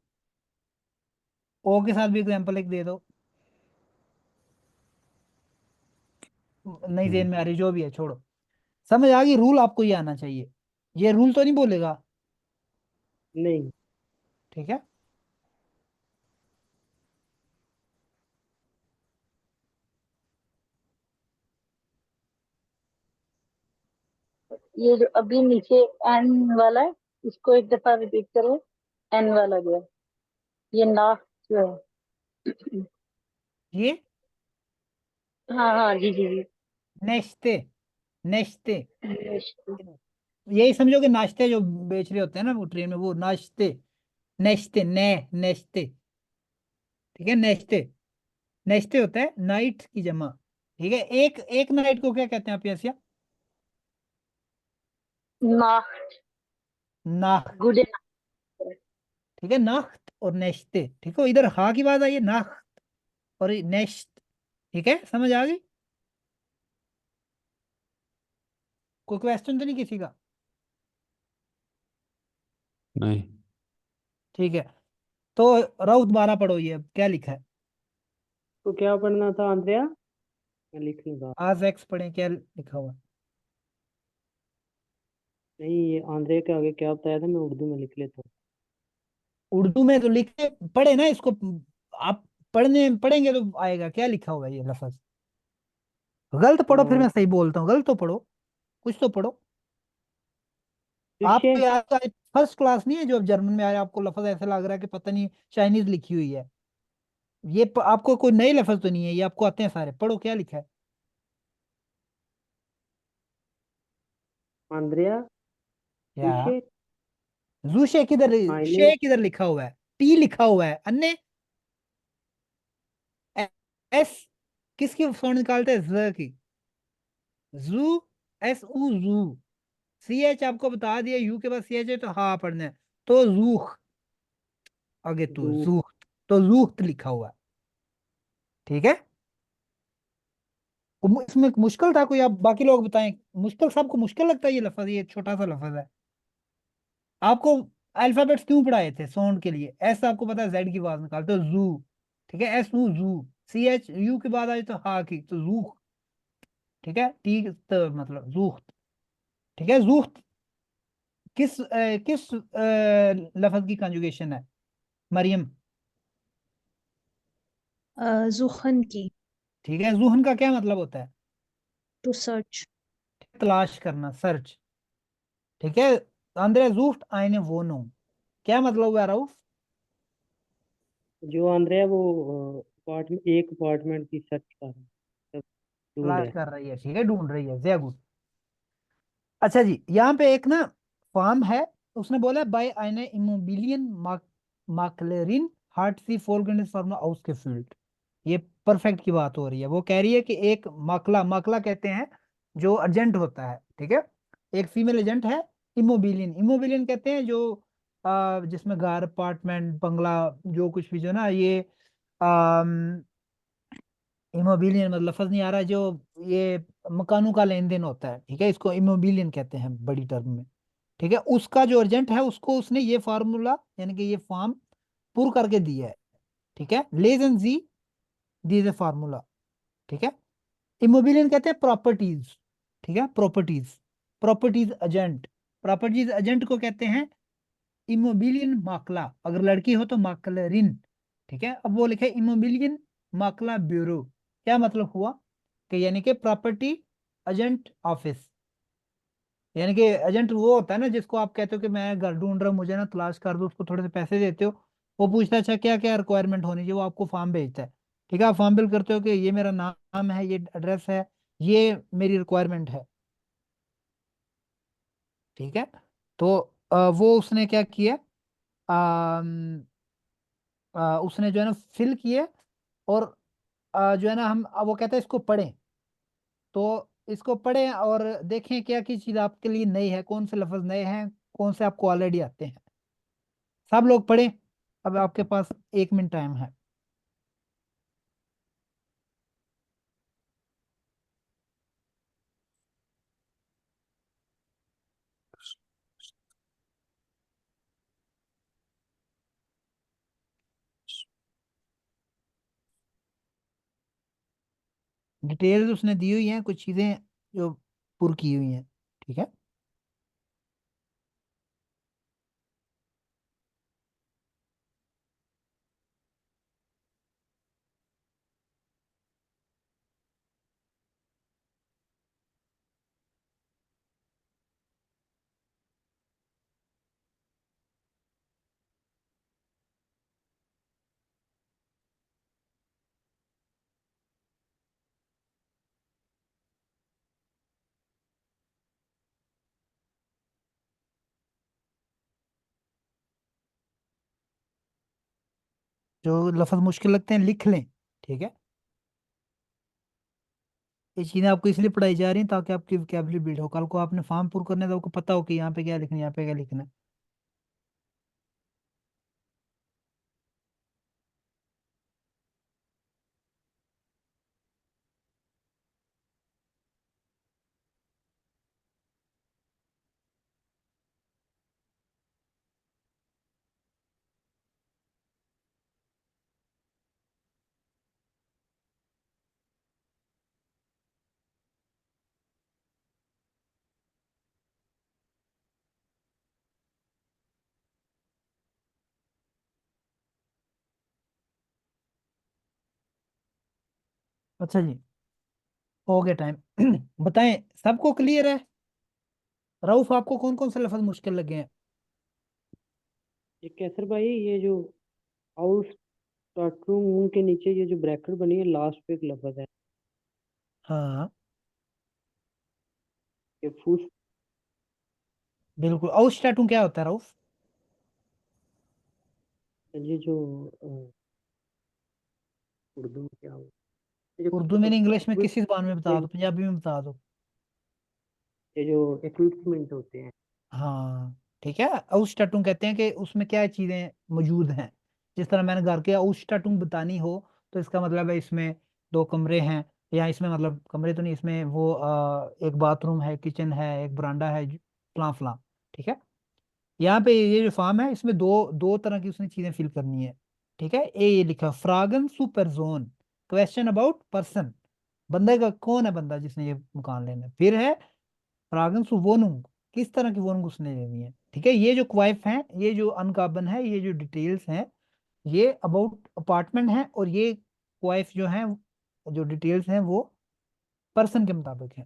ओ के साथ भी एग्जांपल एक दे दो। नहीं जेन में आ रही, जो भी है छोड़ो। समझ आ गई? रूल आपको ये आना चाहिए। ये रूल तो नहीं बोलेगा? नहीं ठीक है। ये जो अभी नीचे एन वाला है, इसको एक दफा रिपीट करो। एन वाला जो है, ये नाक जो है। ये हाँ हाँ जी जी जी। नेश्ते, नेश्ते, नमस्ते। यही समझो कि नाश्ते जो बेच रहे होते हैं ना वो ट्रेन में, वो नाश्ते, नेश्ते, ने, नेश्ते। ठीक है, नेश्ते, नेश्ते होता है नाइट की जमा। ठीक है। एक एक नाइट को क्या कहते हैं आप ऐसिया? नाक नाख। गुड नाक। ठीक है, नाख्त और नेश्ते। ठीक है, इधर हा की बात आई है, नाख्त और ये नेश्त। ठीक है, समझ आ गई? कोई क्वेश्चन तो नहीं किसी का? नहीं, ठीक है। तो राउत 12 पढ़ो, ये क्या लिखा है? तो क्या पढ़ना था आंद्रिया? मैं लिख लूंगा। आज एक्स पढ़ें, क्या लिखा हुआ है? नहीं, ये आंद्रे के आगे क्या बताया था, मैं उर्दू में लिख लेता हूँ। उर्दू में तो लिख के पढ़े ना इसको। आप पढ़ेंगे तो आएगा, क्या लिखा हुआ है ये लफ्ज? गलत पढ़ो फिर मैं अ, सही बोलता हूँ, गलत तो पढ़ो, कुछ तो पढ़ो। तुषे। आपको यार फर्स्ट क्लास नहीं है जो अब जर्मन में आया, आपको लफ्ज ऐसा लग रहा है कि पता नहीं चाइनीज लिखी हुई है। आपको कोई नए लफ्ज तो नहीं है, ये आपको आते हैं सारे। पढ़ो क्या लिखा है। आंद्रिया। क्या? तुषे। जूशे किधर? आईने। शे किधर लिखा हुआ है? टी लिखा हुआ है अन्य। एस किसकी साउंड निकालते हैं? ज की। जू। एस ऊ जू। सी एच आपको बता दिया, यू के बाद सी एच है तो हाँ पढ़ना है। तो जूख, आगे तू जू। जूख, तो जूख्त लिखा हुआ है। ठीक है। इसमें मुश्किल था कोई? आप बाकी लोग बताएं। मुश्किल, सबको मुश्किल लगता है ये लफ्ज? ये छोटा सा लफ्ज है। आपको अल्फाबेट्स क्यों पढ़ाए थे साउंड के लिए? एस आपको पता है जेड की आवाज निकालते हो, जू। ठीक है, एस यू जू। सी एच यू के बाद आए तो हा की, तो जूख। ठीक है, टी मतलब जूख। ठीक है, जूख किस लफ्ज की कंजुगेशन है मरियम? जुखन की। ठीक है, जूहन का क्या मतलब होता है? To search. तलाश करना, सर्च। ठीक है। अंदर जूफ्ट आईने वो नो, क्या मतलब हुआ राउफ? जो आंद्रिया वो अपार्टमेंट, एक अपार्टमेंट की सर्च कर रहा है, ढूंढ तलाश है। कर रही है, ठीक है, ढूंढ रही है, वेरी गुड। अच्छा जी, यहाँ पे एक ना फॉर्म है, उसने बोला बाय eine इमोबिलियन माकलेरिन हार्ट सी फोरग्रेंड फॉर्म ausgefüllt। ये परफेक्ट की बात हो रही है। वो कह रही है कि एक माकला, माकला कहते हैं जो एजेंट होता है, ठीक है, एक फीमेल एजेंट है। इमोबिलियन, इमोबिलियन कहते हैं जो जिसमें घर, अपार्टमेंट, बंगला, जो कुछ भी जो ना ये इमोबिलियन मतलब लफज नहीं आ रहा, जो ये मकानों का लेन देन होता है, ठीक है, इसको इमोबिलियन कहते हैं बड़ी टर्म में। ठीक है, उसका जो एजेंट है उसको उसने ये फार्मूला यानी कि ये फॉर्म पुर करके दिया है। ठीक है, लेज एंड जी दीज ए फार्मूला। ठीक है, इमोबिलियन कहते हैं प्रॉपर्टीज। ठीक है, properties, properties agent. Properties agent को कहते हैं इमोबिलियन माकला, अगर लड़की हो तो माकलरिन। ठीक है, अब वो लिखे इमोबिलियन माकला ब्यूरो। क्या मतलब हुआ कि यानी कि प्रॉपर्टी एजेंट ऑफिस, यानी कि एजेंट वो होता है ना जिसको आप कहते हो कि मैं घर ढूंढ रहा हूँ, मुझे ना तलाश कर दो, उसको थोड़े से पैसे देते हो। वो पूछता है अच्छा क्या क्या रिक्वायरमेंट होनी चाहिए, वो आपको फॉर्म भेजता है। ठीक है, आप फॉर्म फिल करते हो कि ये मेरा नाम है, ये एड्रेस है, ये मेरी रिक्वायरमेंट है। ठीक है, तो वो उसने क्या किया, उसने जो है ना फिल किए, और जो है ना हम अब वो कहता है इसको पढ़ें। तो इसको पढ़ें और देखें क्या की चीज़ आपके लिए नई है, कौन से लफ्ज नए हैं, कौन से आपको ऑलरेडी आते हैं। सब लोग पढ़ें, अब आपके पास 1 मिनट टाइम है। डिटेल्स उसने दी हुई हैं, कुछ चीज़ें जो पुर की हुई हैं। ठीक है, जो लफ्ज मुश्किल लगते हैं लिख लें। ठीक है, ये चीज़ें आपको इसलिए पढ़ाई जा रही हैं ताकि आपकी वोकैबुलरी बिल्ड हो, कल को आपने फॉर्म पुर करना है तो आपको पता हो कि यहाँ पे क्या लिखना है, यहाँ पे क्या लिखना है। अच्छा जी, हो गया टाइम। बताएं, सबको क्लियर है? रऊफ, आपको कौन कौन से लफ्ज मुश्किल लगे हैं? ये कैसर भाई, ये जो हाउस स्टार्टरूम के नीचे ये जो ब्रैकेट बनी है, लास्ट पे एक लफ्ज है, हाँ ये फूस। बिल्कुल। आउटस्टैटू क्या होता है रऊफ? ये जो उर्दू में क्या हो, ये जो उर्दू में नहीं, इंग्लिश में, किसी जबान में बता दो, equipment- पंजाबी में बता दो। ये जो इक्विपमेंट होते हैं। हाँ ठीक है, आउटस्टैटू कहते हैं कि उसमें क्या चीजें मौजूद हैं। जिस तरह मैंने घर के आउटस्टैटू बतानी हो, तो इसका मतलब है इसमें दो कमरे हैं, या इसमें मतलब कमरे तो नहीं, इसमें वो एक बाथरूम है, किचन है, एक बरांडा है, फलां फलां। ठीक है। यहाँ पे ये जो फॉर्म है, इसमें दो दो तरह की उसने चीजें फिल करनी है। ठीक है। ये लिखा फ्रागन सुपर जोन, क्वेश्चन अबाउट पर्सन, बंदे का कौन है, बंदा जिसने ये मकान लेना है। फिर है फ्रागन सु वोनुंग, किस तरह की वोनुंग उसने लेनी है। ठीक है। ये जो क्वाइफ है, ये जो अनकार्बन है, ये जो डिटेल्स हैं, ये अबाउट अपार्टमेंट है, और ये क्वाइफ जो है, जो डिटेल्स हैं, वो पर्सन के मुताबिक है।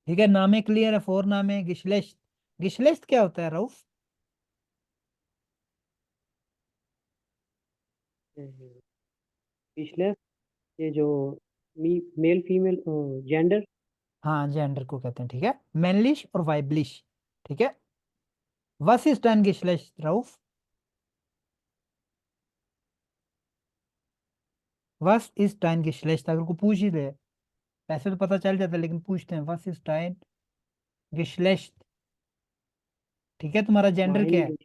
ठीक है। नामे क्लियर है, फोर नामे, गिशलेश्त। गिशलेश्त क्या होता है रऊफ? पिछले, ये जो मेल फीमेल जेंडर। हाँ, जेंडर को कहते हैं। ठीक है। मैनलिश और वाइबलिश। ठीक है। वस इज डन गिशलेश्त रऊफ? वस इज टाइन गिशलेश्त, अगर को पूछ ही ले, वैसे तो पता चल जाता है, लेकिन पूछते हैं वस इज टाइन गिशलेश्त। ठीक है। तुम्हारा जेंडर क्या है? माइन,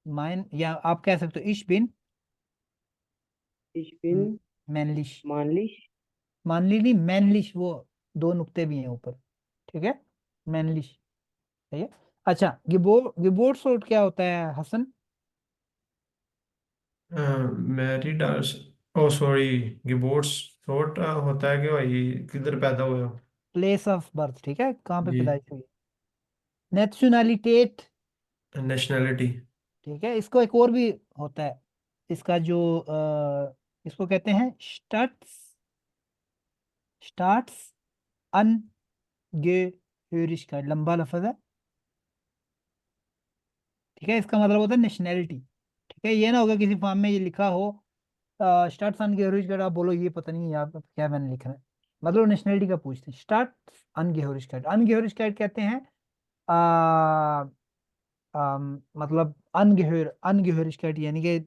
माइन, या आप कह सकते हो इश बिन ich bin मैनलिश। मानलिश। मानली नहीं, मैनलिश, वो दो नुक्ते भी हैं ऊपर। ठीक है। मैनलिश। सही है। अच्छा, गिबोर्ड सोर्ट क्या होता है हसन? मैरिड, ओ सॉरी, गिबोर्ट्स शॉर्ट होता है कि भाई किधर पैदा हुए हो। Place of birth. ठीक है, कहाँ पे जी। पैदाइश हुई। नेशनलिटेट। नेशनैलिटी। ठीक है। इसको एक और भी होता है, इसका जो इसको कहते हैं स्टार्ट्स, स्टार्ट्स अनगेहरिशkeit, लंबा लफ्ज है। ठीक है। इसका मतलब होता है नेशनैलिटी। ठीक है। ये ना होगा किसी फॉर्म में ये लिखा हो स्टार्ट्स अनगेहरिशkeit, आप बोलो ये पता नहीं यार क्या मैंने लिखा है। मतलब नेशनैलिटी का पूछते हैं। स्टार्ट्स अनगेहरिशkeit, अनगेहरिशkeit कहते हैं मतलब अनगेहरिशkeit यानी कि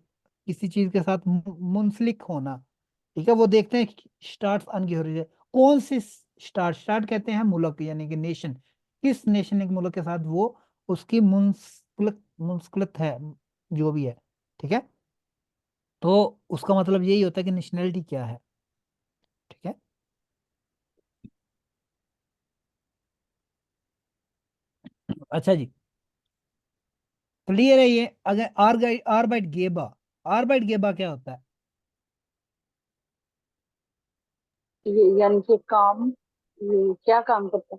किसी चीज के साथ मुंसलिक होना। ठीक है। वो देखते हैं स्टार्ट अनगेहरिश, कौन सी स्टार्ट, स्टार्ट कहते हैं मुल्क यानी कि नेशन, किस नेशन के मुल्क के साथ वो उसकी मुंसलिक मुंसलिक है, जो भी है। ठीक है। तो उसका मतलब यही होता है कि नेशनैलिटी क्या है। ठीक है। अच्छा जी, क्लियर है ये? अगर आर बाइट गेबा, आर बाइट गेबा क्या होता है? ये यानी कि काम, ये क्या काम करता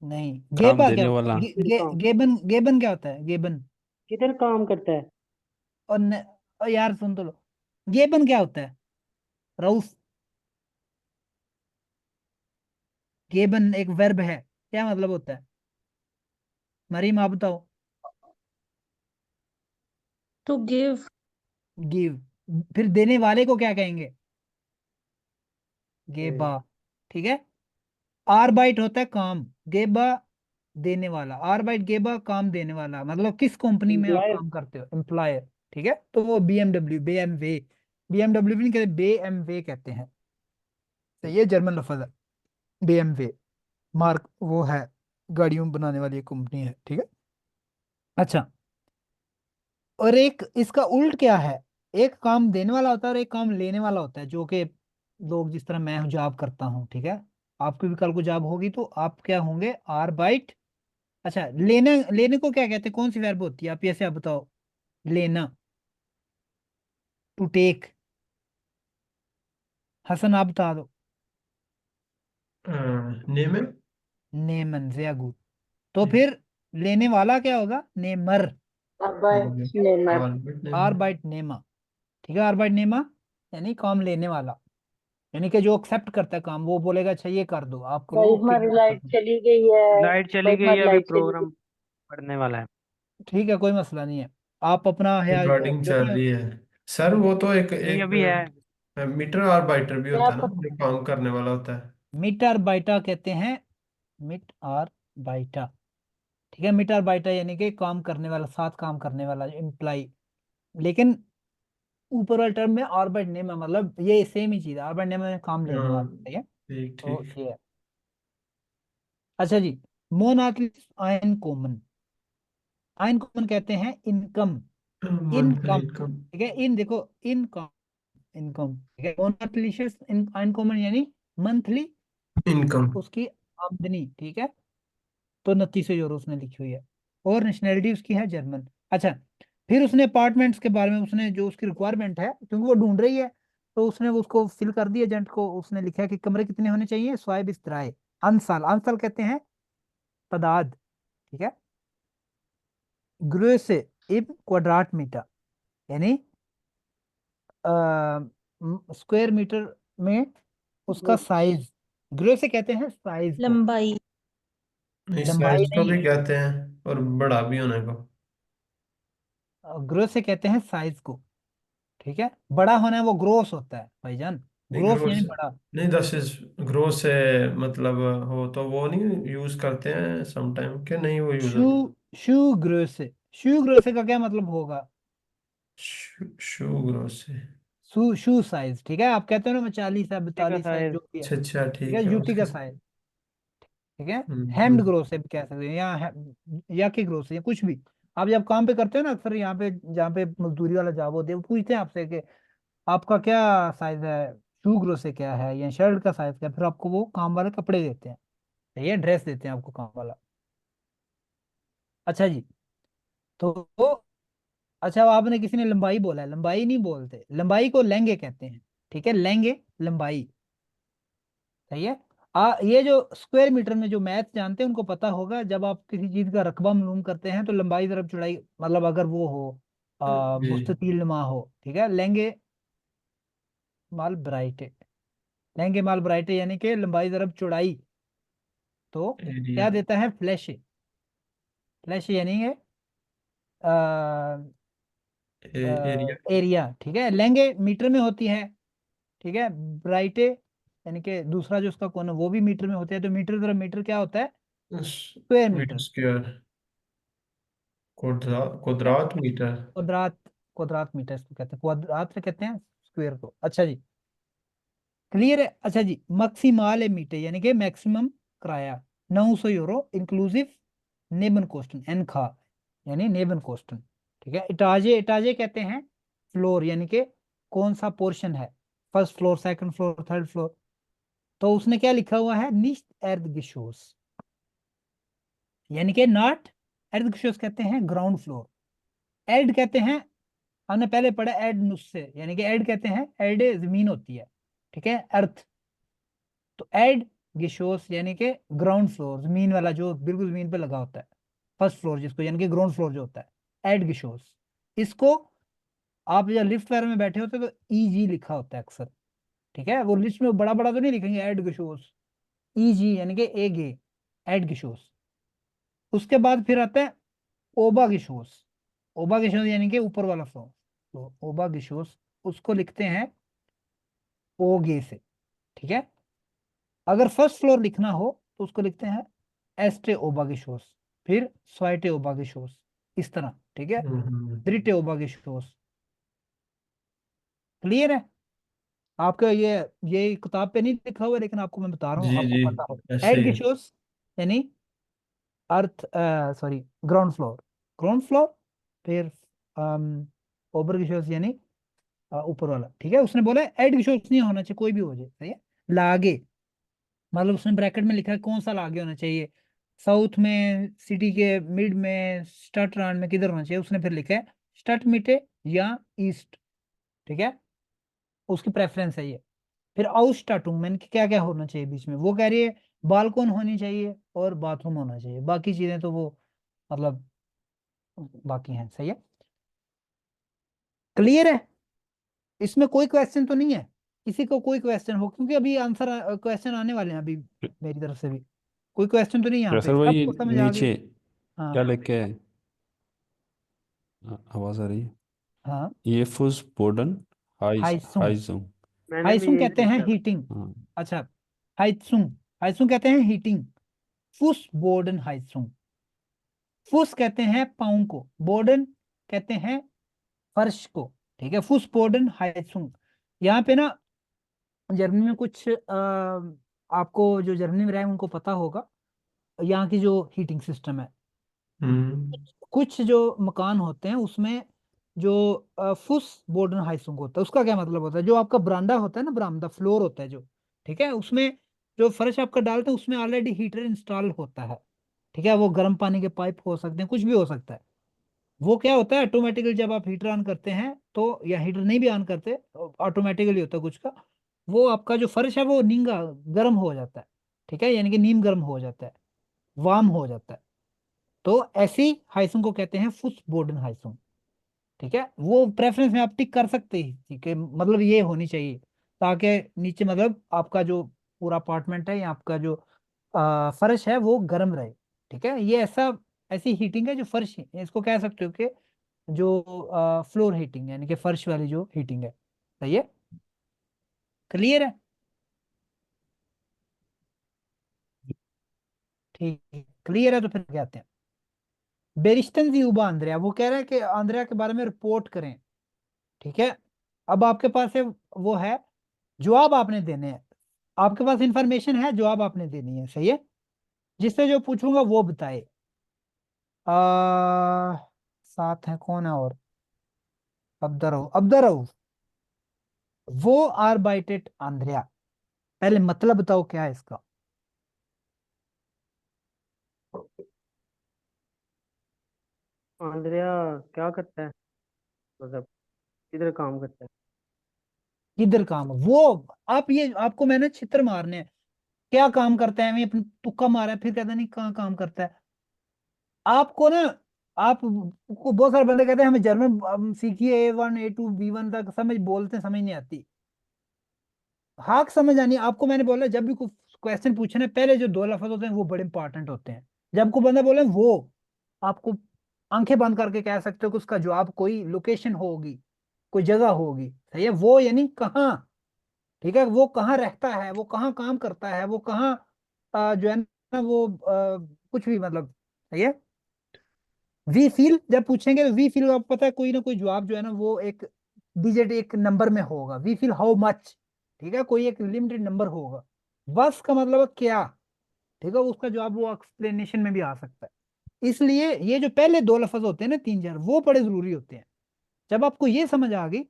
नहीं, काम गेबा क्या देने होता है? वाला। किधर काम, गेबन, गेबन क्या होता है? गेबन। किधर काम करता है। और, और यार सुन तो लो, गेबन क्या होता है रऊफ? गेबन एक वर्ब है, क्या मतलब होता है? मरीम आप बताओ। To give. गिव। फिर देने वाले को क्या कहेंगे? गेबा। है? ठीक है। आर बाइट होता है काम, गेबा देने वाला, आर बाइट गेबा काम देने वाला, मतलब किस कंपनी में आप एम्प्लॉयर। काम करते हो, एम्प्लॉयर। ठीक है। तो वो बीएमडब्ल्यू, बीएमवे, बीएमडब्ल्यू भी नहीं कहते, बीएमवे कहते हैं। तो ये जर्मन लफ्ज है, बीएमवे। मार्क वो है, गाड़ियों बनाने वाली एक कंपनी है। ठीक है। अच्छा, और एक इसका उल्ट क्या है? एक काम देने वाला होता है और एक काम लेने वाला होता है, जो कि लोग, जिस तरह मैं जॉब करता हूँ। ठीक है। आपकी भी कल को जॉब होगी, तो आप क्या होंगे? आर बाइट। अच्छा, लेने लेने को क्या कहते हैं, कौन सी वर्ब होती है? आप ऐसे आप बताओ। लेना, टू टेक। हसन आप बता दो। नेम है। नेमन, ज़िया गुड। तो जी। फिर लेने वाला क्या होगा? नेमर। है? बाय नेम है। नेमर। ऑलराइट, नेम आर है। बाइट नेमा। ठीक है। आर बाइट नेमा। यानी काम लेने वाला, यानी कि जो एक्सेप्ट करता है काम, वो बोलेगा अच्छा ये कर दो, आप करो, भाई ओके हमारी मैं कर लाइट दूं। चली गई है। लाइट चली भाई गई है, हमारी अभी लाइट चली गई। प्रोग्राम पढ़ने वाला है। ठीक है, कोई मसला नहीं है, आप अपना है रिकॉर्डिंग जो चल भी रही है सर। वो तो एक नहीं एक अभी है। मीटर और बाइटर भी मैं होता है ना, आपको जो काम करने वाला होता है। मीटर बाइटा कहते हैं, मिट और बाइटा, ठीक है। मीटर बाइटा यानी कि काम करने वाला, साथ काम करने वाला एम्प्लाई, लेकिन ऊपर वाले टर्म में ऑर्बिट नेम है, मतलब ये सेम ही चीज है, ऑर्बिट नेम में काम लेने हाँ, वाला, ठीक है। ठीक तो ठीक। ये है। अच्छा जी, मोनार्किस आयन कॉमन, आयन कॉमन कहते हैं इनकम, मंथली इनकम, इनकम। ठीक है। इन देखो, इनकम, इनकम, ठीक है। मोनार्किस आयन कॉमन यानी मंथली इनकम। उसकी आमदनी, ठीक है। तो 29 यूरो उसने लिखी हुई है, और नेशनैलिटी उसकी है जर्मन। अच्छा, फिर उसने अपार्टमेंट्स के बारे में, उसने जो उसकी रिक्वायरमेंट है, क्योंकि वो ढूंढ रही है, तो उसने वो उसको फिल कर दिया एजेंट को, उसने लिखा है कि कमरे कितने होने चाहिए, स्वाय बिस्तराए, अनसाल, अनसाल कहते हैं तादाद, ठीक है। ग्रोसे इब क्वाड्राट मीटर, यानी स्क्वायर मीटर में उसका साइज, ग्रोसे कहते हैं साइज को, लंबाई। नहीं, लंबाई साइज को नहीं भी है। कहते हैं और बड़ा भी होने को। ग्रोस से कहते हैं साइज को, ठीक है। बड़ा होना है वो ग्रोस होता है भाईजान, नहीं, ग्रोस ग्रोस यानी बड़ा। नहीं, दस इज ग्रोस से मतलब हो तो वो नहीं यूज करते हैं समटाइम, के नहीं वो यूज शू, होता। शू ग्रोसे, शू ग्रोसे का क्या मतलब होगा, शू ग्रोस से। शू शू साइज, ठीक है। आप कहते हो ना मैं 40 है, जूते का 42 है, साइज। जो भी है, अच्छा अच्छा, ठीक है, ठीक है जूती का उसके। साइज, ठीक है। हम्म। हैंड ग्रोस से भी कह सकते हैं, या की ग्रोस या कुछ भी। आप जब काम पे करते हो ना, अक्सर यहाँ पे जहाँ पे मजदूरी वाला जॉब होते हैं, वो पूछते हैं आपसे कि आपका क्या साइज है, शू ग्रोस से क्या है, या शर्ट का साइज क्या है, फिर आपको वो काम वाले कपड़े देते हैं, ठीक है, ड्रेस देते हैं आपको काम वाला। अच्छा जी, तो अच्छा, अब आपने किसी ने लंबाई बोला है, लंबाई नहीं बोलते, लंबाई को लहंगे कहते हैं, ठीक है, लहंगे, लंबाई, सही है। ये जो स्क्वायर मीटर में जो मैथ जानते हैं उनको पता होगा, जब आप किसी चीज का रकबा मालूम करते हैं तो लंबाई तरफ चौड़ाई, मतलब अगर वो हो जी। मुस्ततील नुमा हो, ठीक है, लहंगे माल ब्राइटे, लहंगे माल ब्राइटे यानी कि लंबाई तरफ चौड़ाई, तो एरिया। क्या देता है, फ्लैश, फ्लैश यानी है एरिया। एरिया, ठीक है। लहंगे मीटर में होती है, ठीक है। ब्राइटे यानी कि दूसरा जो उसका कोण है वो भी मीटर में होता है, तो मीटर तरफ मीटर क्या होता है, स्क्वायर मीटर मीटर, स्क्वायर। क्वाड्राट मीटर। क्वाड्रात, क्वाड्रात मीटर इसको कहते हैं, क्वाड्रात से कहते हैं स्क्वायर को। अच्छा जी, क्लियर है। अच्छा जी, मैक्सिमाल है मीटर यानी कि मैक्सिमम किराया 900 यूरो इंक्लूसिव नेबन कोस्टन, एन खा यानी नेबन कोस्टन, ठीक है। इटाजे, इटाजे कहते हैं फ्लोर, यानी कि कौन सा पोर्शन है, first floor, second floor, third floor. तो उसने क्या लिखा हुआ है, निश्त एर्दगिशोस, यानी कि नॉट एर्दगिशोस कहते हैं ग्राउंड फ्लोर, एड कहते हैं, हमने पहले पढ़ा एड नुस्से, यानी कि एड कहते हैं, एड जमीन होती है, ठीक है, अर्थ। तो एड गिशोस यानी कि ग्राउंड फ्लोर, जमीन वाला जो बिल्कुल जमीन पे लगा होता है, फर्स्ट फ्लोर जिसको, यानी कि ग्राउंड फ्लोर जो होता है, एड गिशोस। इसको आप जब लिफ्ट वगैरह में बैठे होते हो तो ईजी लिखा होता है अक्सर, ठीक है। वो लिस्ट में बड़ा बड़ा तो नहीं लिखेंगे एड गिशोस, ईजी यानी कि ए गे, एड गिशोस। उसके बाद फिर आता है ओबा गिशोस, ओबा गिशोस यानी कि ऊपर वाला फ्लोर, तो ओबा गिशोस उसको लिखते हैं ओगे से, ठीक है। अगर फर्स्ट फ्लोर लिखना हो तो उसको लिखते हैं एस्टे ओबागिशोस, फिर स्वाइटे ओबागिशोस, इस तरह, ठीक है, हम्म। द्रिटे ओबागिशोस। क्लियर है आपका ये किताब पे नहीं लिखा हुआ है, लेकिन आपको मैं बता रहा हूँ, जी आपको जी, पता हो। ऐसे ही है। एडगिशोस यानी अर्थ, sorry, ground floor, ground floor, फिर ओबरगिशोस यानी ऊपर वाला, ठीक है। उसने बोला एडगिशोस नहीं होना चाहिए, कोई भी हो जाए, सही है। लागे, मतलब उसने ब्रैकेट में लिखा है कौन सा लागे होना चाहिए, साउथ में, सिटी के मिड में, स्टट रांड में, किधर होना चाहिए, उसने फिर लिखा है स्टट मिटे या ईस्ट, ठीक है, उसकी प्रेफरेंस है ये। फिर आउटस्टाटूम में क्या क्या होना चाहिए बीच में, वो कह रही है बालकन होनी चाहिए और बाथरूम होना चाहिए, बाकी चीजें तो वो मतलब बाकी हैं, सही है, क्लियर है। इसमें कोई क्वेश्चन तो नहीं है, किसी को कोई क्वेश्चन हो, क्योंकि अभी आंसर क्वेश्चन आने वाले हैं अभी मेरी तरफ से भी। कोई क्वेश्चन तो नहीं यहाँ कैसर पे, भाई, सबको समझ आ गई। नीचे हाँ क्या लिखे है? आवाज आ रही है? हाँ। ये फुस बोर्डन हाइसुंग, हाइजुंग। मैंने भी हाइसुंग यही कहते हैं सोचा। हीटिंग। हाँ, अच्छा, हाइसुंग, हाइसुंग कहते हैं हीटिंग। फुस बोर्डन हाइसुंग, फुस कहते हैं पाँव को, बोर्डन कहते हैं फर्श को। ठीक है, फुस बोर्डन हाइसुंग। यहाँ पे ना जर्मनी में कुछ आपको जो जर्मनी में रहे हैं उनको पता होगा यहाँ की जो हीटिंग सिस्टम है। हम्म। कुछ जो मकान होते हैं उसमें जो फुस बोर्डन हाइसुंग होता है, उसका क्या मतलब होता है? जो आपका बरामदा होता है ना, बरामदा फ्लोर होता है जो, ठीक है, उसमें जो फर्श आपका डालते हैं उसमें ऑलरेडी हीटर इंस्टॉल होता है। ठीक है, वो गर्म पानी के पाइप हो सकते हैं, कुछ भी हो सकता है। वो क्या होता है, ऑटोमेटिकली जब आप हीटर ऑन करते हैं तो, या हीटर नहीं भी ऑन करते, ऑटोमेटिकली होता है कुछ का, वो आपका जो फर्श है वो नींगा गर्म हो जाता है। ठीक है, यानी कि नीम गर्म हो जाता है, वार्म हो जाता है। तो ऐसी हाइसुंग को कहते हैं फुस बोर्डन हाइसुंग। ठीक है, वो प्रेफरेंस में आप टिक कर सकते हैं, ठीक है, मतलब ये होनी चाहिए, ताकि नीचे मतलब आपका जो पूरा अपार्टमेंट है या आपका जो फर्श है वो गर्म रहे। ठीक है, ये ऐसा, ऐसी हीटिंग है जो फर्श, इसको कह सकते हो कि जो फ्लोर हीटिंग, यानी कि फर्श वाली जो हीटिंग है। सही है, क्लियर है? ठीक है, क्लियर है तो फिर क्या आते हैं। बेरिस्टन जी उबा आंद्रिया, वो कह रहे हैं कि आंद्रिया के बारे में रिपोर्ट करें। ठीक है, अब आपके पास है, वो है, जवाब आपने देने हैं। आपके पास इंफॉर्मेशन है, जवाब आपने देनी है। सही है, जिससे जो पूछूंगा वो बताए। साथ है कौन है और? अब्दर, वो आर्बाइटेड आंध्रिया, पहले मतलब बताओ क्या है इसका। आंद्रिया क्या करता है, मतलब किधर काम करता है? किधर काम वो, आप ये, आपको मैंने छित्र मारने हैं। क्या काम करता है, मैं अपनी तुक्का मारा है, फिर कहता नहीं कहाँ काम करता है। आपको ना, आप को बहुत सारे बंदे कहते हैं हमें जर्मन सीखिए, A1 A2 B1 तक समझ, बोलते समझ नहीं आती। हाक समझ आनी आपको, मैंने बोला जब भी कोई क्वेश्चन पूछना, पहले जो दो लफ्ज होते हैं वो बड़े इंपॉर्टेंट होते हैं। जब को बंदा बोले वो, आपको आंखें बंद करके कह सकते हो कि उसका जवाब कोई लोकेशन होगी, कोई जगह होगी। सही है, वो यानी कहाँ। ठीक है, वो कहाँ रहता है, वो कहाँ काम करता है, वो कहाँ जो है ना वो कुछ भी मतलब। सही है, वी फील जब पूछेंगे तो वी फील आपको पता है कोई ना कोई जवाब जो है ना वो एक डिजिट, एक नंबर में होगा। वी फील हाउ मच, ठीक है, कोई एक लिमिटेड नंबर होगा। बस का मतलब है क्या। ठीक है, उसका जवाब वो एक्सप्लेनेशन में भी आ सकता है। इसलिए ये जो पहले दो लफ्ज होते हैं ना, तीन चार, वो बड़े जरूरी होते हैं। जब आपको ये समझ आ गई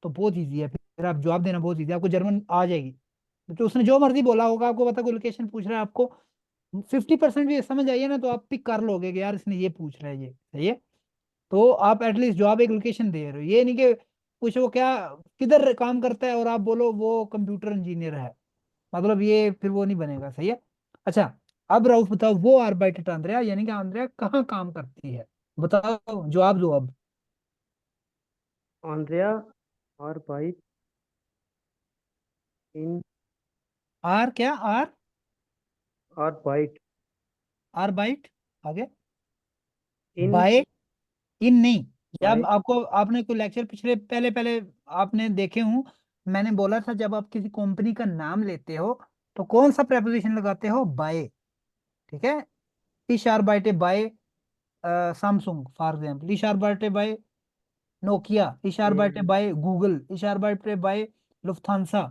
तो बहुत ईजी है, फिर आप जवाब देना बहुत ईजी, आपको जर्मन आ जाएगी। तो उसने जो मर्जी बोला होगा, आपको पता कोई लोकेशन पूछ रहा है, आपको 50% भी समझ आइए ना तो आप पिक कर लोगे कि यार इसने ये पूछ रहा है, ये सही है। तो आप एटलीस्ट जवाब एक लोकेशन दे रहे हो, ये नहीं कि पूछो वो क्या, किधर काम करता है और आप बोलो वो कंप्यूटर इंजीनियर है, मतलब ये फिर वो नहीं बनेगा। सही है। अच्छा, अब राउफ बताओ, वो आर्बाइटेट आंद्रिया यानी कि आंद्रिया कहाँ काम करती है? बताओ, जवाब दो अब। आंद्रिया और बाइट इन आर क्या, आर, और बाइट आर बाइट, आगे, इन बाय, इन नहीं। जब बाय आपको, आपने कोई लेक्चर पिछले, पहले पहले आपने देखे हूँ, मैंने बोला था जब आप किसी कंपनी का नाम लेते हो तो कौन सा प्रेपोजिशन लगाते हो? बाय। ठीक है, इश आर्बाइटे बाय सैमसंग फॉर एग्जाम्पल, इश आर्बाइटे बाय नोकिया, इश आर्बाइटे ये बाय गूगल, इश आर्बाइटे बाय लुफ्थांसा,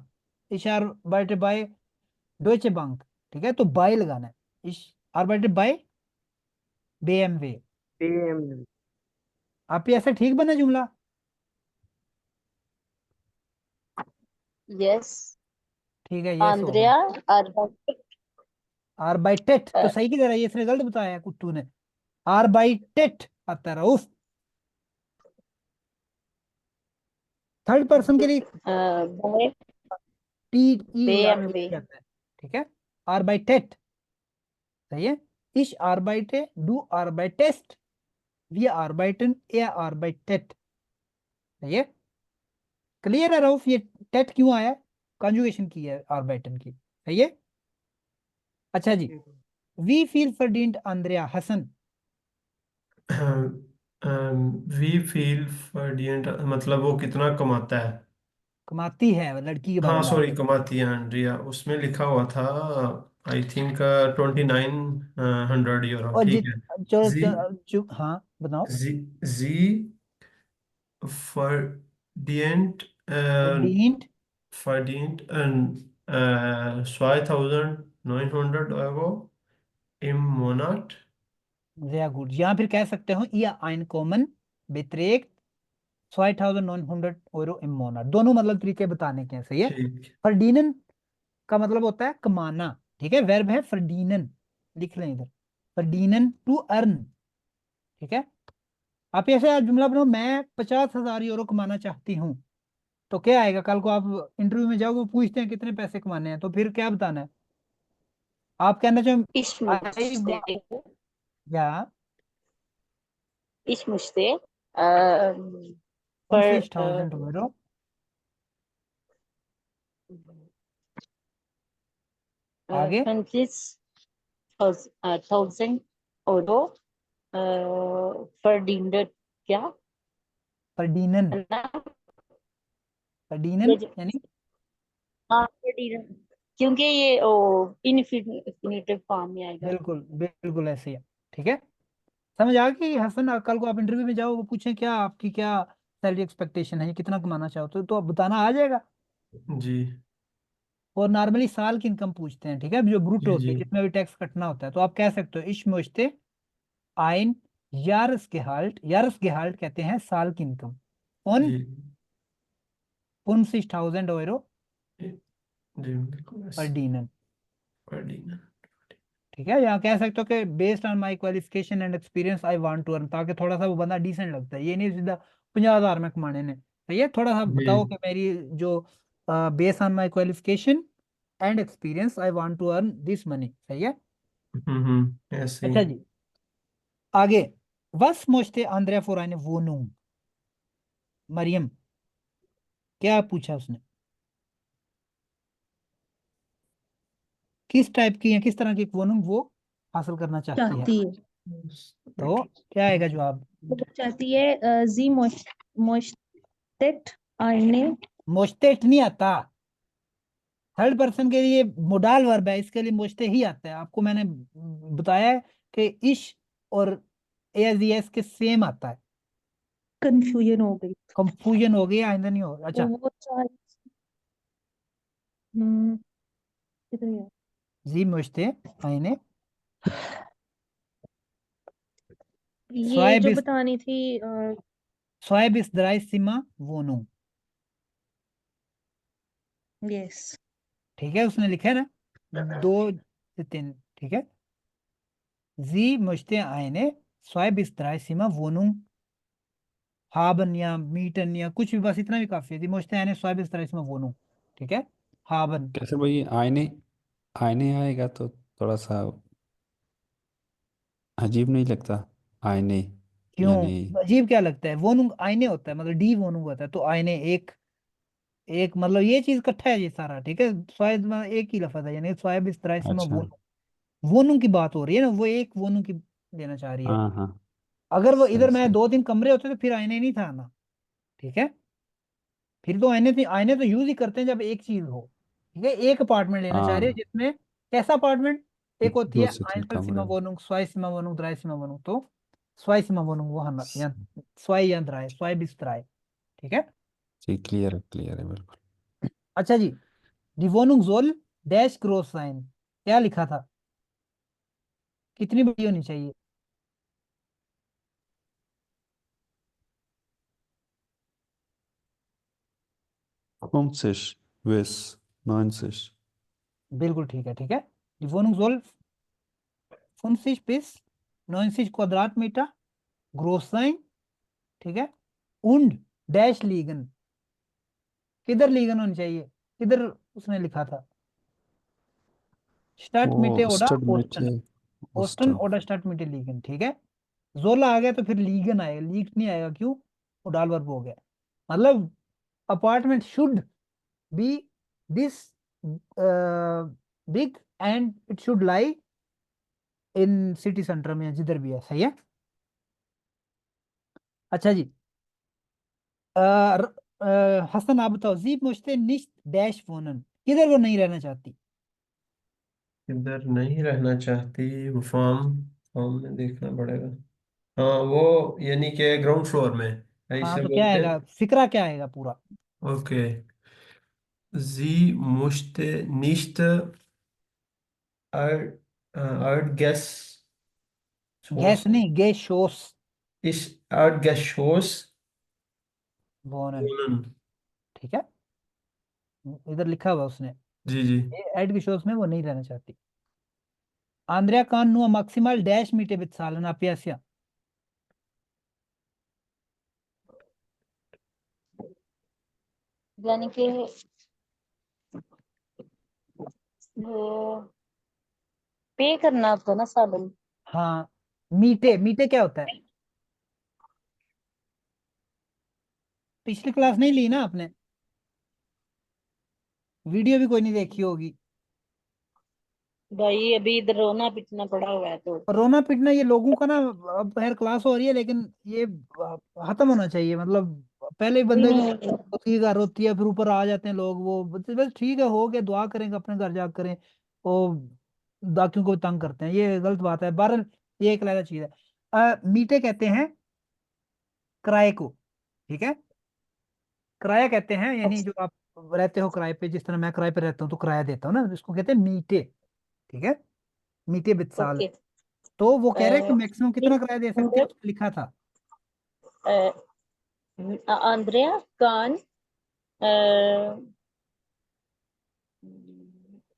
इश आर्बाइटे बाय डोइचे बैंक। ठीक है, तो बाय लगाना है, इश आर्बाइटे बाय BMW। पीएम आप ये ऐसा ठीक बना जुमला? यस, ठीक है, यस हो गया। आंद्रिया आर्बाइट आर्बाइटेट तो सही की तरह, ये इसने गलत बताया है कुत्तू ने। आर्बाइटेट आता रहा, उफ। थर्ड पर्सन के लिए बाय टी ई आगे BMW। लग जाता है। ठीक है, आर्बाइटेट। सही है, इश आर्बाइटे, डू आर्बाइटेस्ट, वी आर्बाइटन, ए आर्बाइटेट। सही है, क्लियर है रऊफ, ये टेट क्यों आया, कंजुगेशन की है आर्बिटन की, सही है। अच्छा जी, वी फील फर्डिनेंट अंद्रया हसन, वी फील फर्डिनेंट मतलब वो कितना कमाता है। कमाती है लड़की के बारे हाँ में बात सॉरी, कर। कमाती है एंड्रिया, उसमें लिखा हुआ था आई थिंक 2900 यूरो, और ठीक जित है। चलो जी, हाँ बताओ। जी, जी verdient Ferdinand, verdient 2900 Euro im Monat। sehr gut, या फिर कह सकते हो ihr Einkommen beträgt 2900 € im Monat, दोनों मतलब तरीके बताने के हैं, सही है। ठीक। फर्डीनन का मतलब होता है कमाना, ठीक है, वर्ब है फर्डीनन, लिख लें इधर, फर्डीनन टू अर्न, ठीक है। आप ऐसे आज जुमला बनाओ, मैं 50,000 € कमाना चाहती हूँ, तो क्या आएगा, कल को आप इंटरव्यू में जाओगे, वो पूछते हैं कितने पैसे कमाने हैं, तो फिर क्या बताना है, आप कहना चाहो Ich आई möchte, या ich möchte per 50,000 € आगे 20,000 Euro verdient, क्या फर्डीनन, है ना, फर्डीनन ये यानी हाँ verdient, क्योंकि ये ओ इनफिनिटिव फॉर्म में आएगा। बिल्कुल बिल्कुल ऐसे ही है, ठीक है। समझ आ गई हसन, कल को आप इंटरव्यू में जाओ, वो पूछें क्या आपकी क्या सैलरी एक्सपेक्टेशन है, कितना कमाना चाहते हो, तो आप बताना आ जाएगा। जी, और नॉर्मली साल की इनकम पूछते हैं, ठीक है, जो ब्रूट जी, होती जी, है, जिसमें भी टैक्स कटना होता है, तो आप कह सकते हो इश मोश्ते आइन यार्स कहते हैं साल की इनकम, ऑन जी, 50,000 € जी, जी, बिल्कुल पर ऐसे। डीनन, Ferdinand। ठीक है। यहाँ कह सकते हो कि based on my qualification and experience I want to earn, ताकि थोड़ा सा वो बंदा डिसेंट लगता है, ये नहीं सीधा 50,000 में कमाने ने, सही है, थोड़ा सा जी। बताओ कि मेरी जो based on my qualification and experience I want to earn this money, सही है। ऐसे ही। अच्छा जी, आगे, वस मोश्ते आंद्रे फॉर eine Wohnung, मरियम, क्या पूछा उसने, किस टाइप की या किस तरह की wohnung वो हासिल करना चाहती है, चाहती है, तो क्या आएगा जवाब, वो चाहती है जी मोस्टेट आईने, मोश्तेट नहीं आता, थर्ड पर्सन के लिए मोडाल वर्ब है, इसके लिए मोश्ते ही आता है, आपको मैंने बताया है कि इश और एस के सेम आता है, कंफ्यूजन हो गई। कंफ्यूजन हो गई, आइंदा नहीं होगा। तो अच्छा, वो चाह हम्म, किधर है? जी मोश्ते आइने ये जो स्वाइबिस बतानी थी स्वाइबिस द्राई सीमा वोनू, यस, ठीक है, उसने लिखा है ना 2 से 3, ठीक है, जी möchte eine zwei bis drei Zimmer Wohnung haben या mieten या कुछ भी, बस इतना भी काफी है, जी möchte eine zwei bis drei Zimmer Wohnung, ठीक है, haben, कैसे भाई, आईने आईने आएगा तो थोड़ा सा अजीब नहीं लगता? आईने यानी क्यों अजीब क्या लगता है, वोनुंग आईने होता है, मतलब डी वोनुंग होता है, तो आईने एक एक मतलब ये चीज इकट्ठा है ये सारा, ठीक है, स्वाय मतलब एक ही लफज है, यानी स्वाय bis drei Zimmer अच्छा। Wohnung, वोनुंग की बात हो रही है ना, वो एक वोनुंग की लेना चाह रही है, हाँ हाँ, अगर वो सही इधर मैं सही। 2-3 कमरे होते तो फिर आईने नहीं था आना, ठीक है, फिर तो आईने तो यूज ही करते हैं जब एक चीज हो, ठीक है, एक अपार्टमेंट लेना चाह रही है हाँ, जिसमें कैसा अपार्टमेंट, एक होती दो है से तीन आइंसल सीमा कमरे। वोनुंग स्वाई सीमा वोनुंग द्राई सीमा वोनुंग, तो स्वाई सीमा वोनुंग वो हम या स्वाई या द्राई स्वाई bis drei, ठीक है। जी, क्लियर है बिल्कुल। अच्छा जी, die Wohnung soll डैश ग्रोस साइन, क्या लिखा था, कितनी बड़ी होनी चाहिए, 50 bis 90। बिल्कुल ठीक है, ठीक है, die Wohnung soll 50 bis 90 Quadratmeter groß sein, ठीक है, und डैश liegen, किधर लीगन होनी चाहिए, किधर उसने लिखा था, स्टार्ट मिटे वो ओडा स्टड ओस्टन, मिटे ओस्टन ओस्टन। ओडा स्टार्ट मिटे लीगन, ठीक है, जोला आ गया तो फिर लीगन आएगा, लीग नहीं आएगा, क्यों, वो डाल वर्ब हो गया, मतलब apartment should be this big and it should lie in city centre में, जिधर भी है। सही है। अच्छा जी। हसन आप बताओ, जी मुझते निश्त डैश वोनन, किधर वो नहीं रहना चाहती? इधर नहीं रहना चाहती, वो फॉर्म फॉर्म में देखना पड़ेगा। हाँ वो यानी कि ग्राउंड फ्लोर में हाँ ऐसे तो क्या बोलते आएगा, हैं। फिक्रा क्या आएगा पूरा? ओके। जी मुझते निश्त अर्ड गैस गैस सोस नहीं, गैस शोस इस अर्ड गैस शोस वोनन। वुमन। ठीक है, इधर लिखा हुआ उसने, जी जी। एड के शोस में वो नहीं रहना चाहती। आंद्रिया कान नुआ मैक्सिमल डैश मीटे बितसालन आपियासिया। यानी कि वो पे करना होता है ना सालन। हाँ, मीटे, मीटे क्या होता है? पिछली क्लास नहीं ली ना आपने, वीडियो भी कोई नहीं देखी होगी। भाई अभी इधर रोना पिटना पड़ा हुआ है तो। और रोना पिटना ये लोगों का ना, अब खैर क्लास हो रही है लेकिन ये खत्म होना चाहिए, मतलब पहले ही कोई बंदे की नहीं। होती है, घर होती है, फिर ऊपर आ जाते हैं लोग, वो बस ठीक है, हो गया, दुआ करेंगे, अपने घर जा करें, वो बाकियों को तंग करते हैं, ये गलत बात है। बहरहाल ये एक अलग चीज है। मीटे कहते हैं किराए को। ठीक है, किराया कहते हैं, यानी जो आप रहते हो किराए पे, जिस तरह मैं किराए पे रहता हूँ तो किराया देता हूँ ना, इसको कहते हैं मीटे। ठीक है, मीटे बितसाल। ओके। तो वो कह रहे हैं कि मैक्सिमम कितना किराया दे सकते हैं, उसमें लिखा था। आंद्रिया कान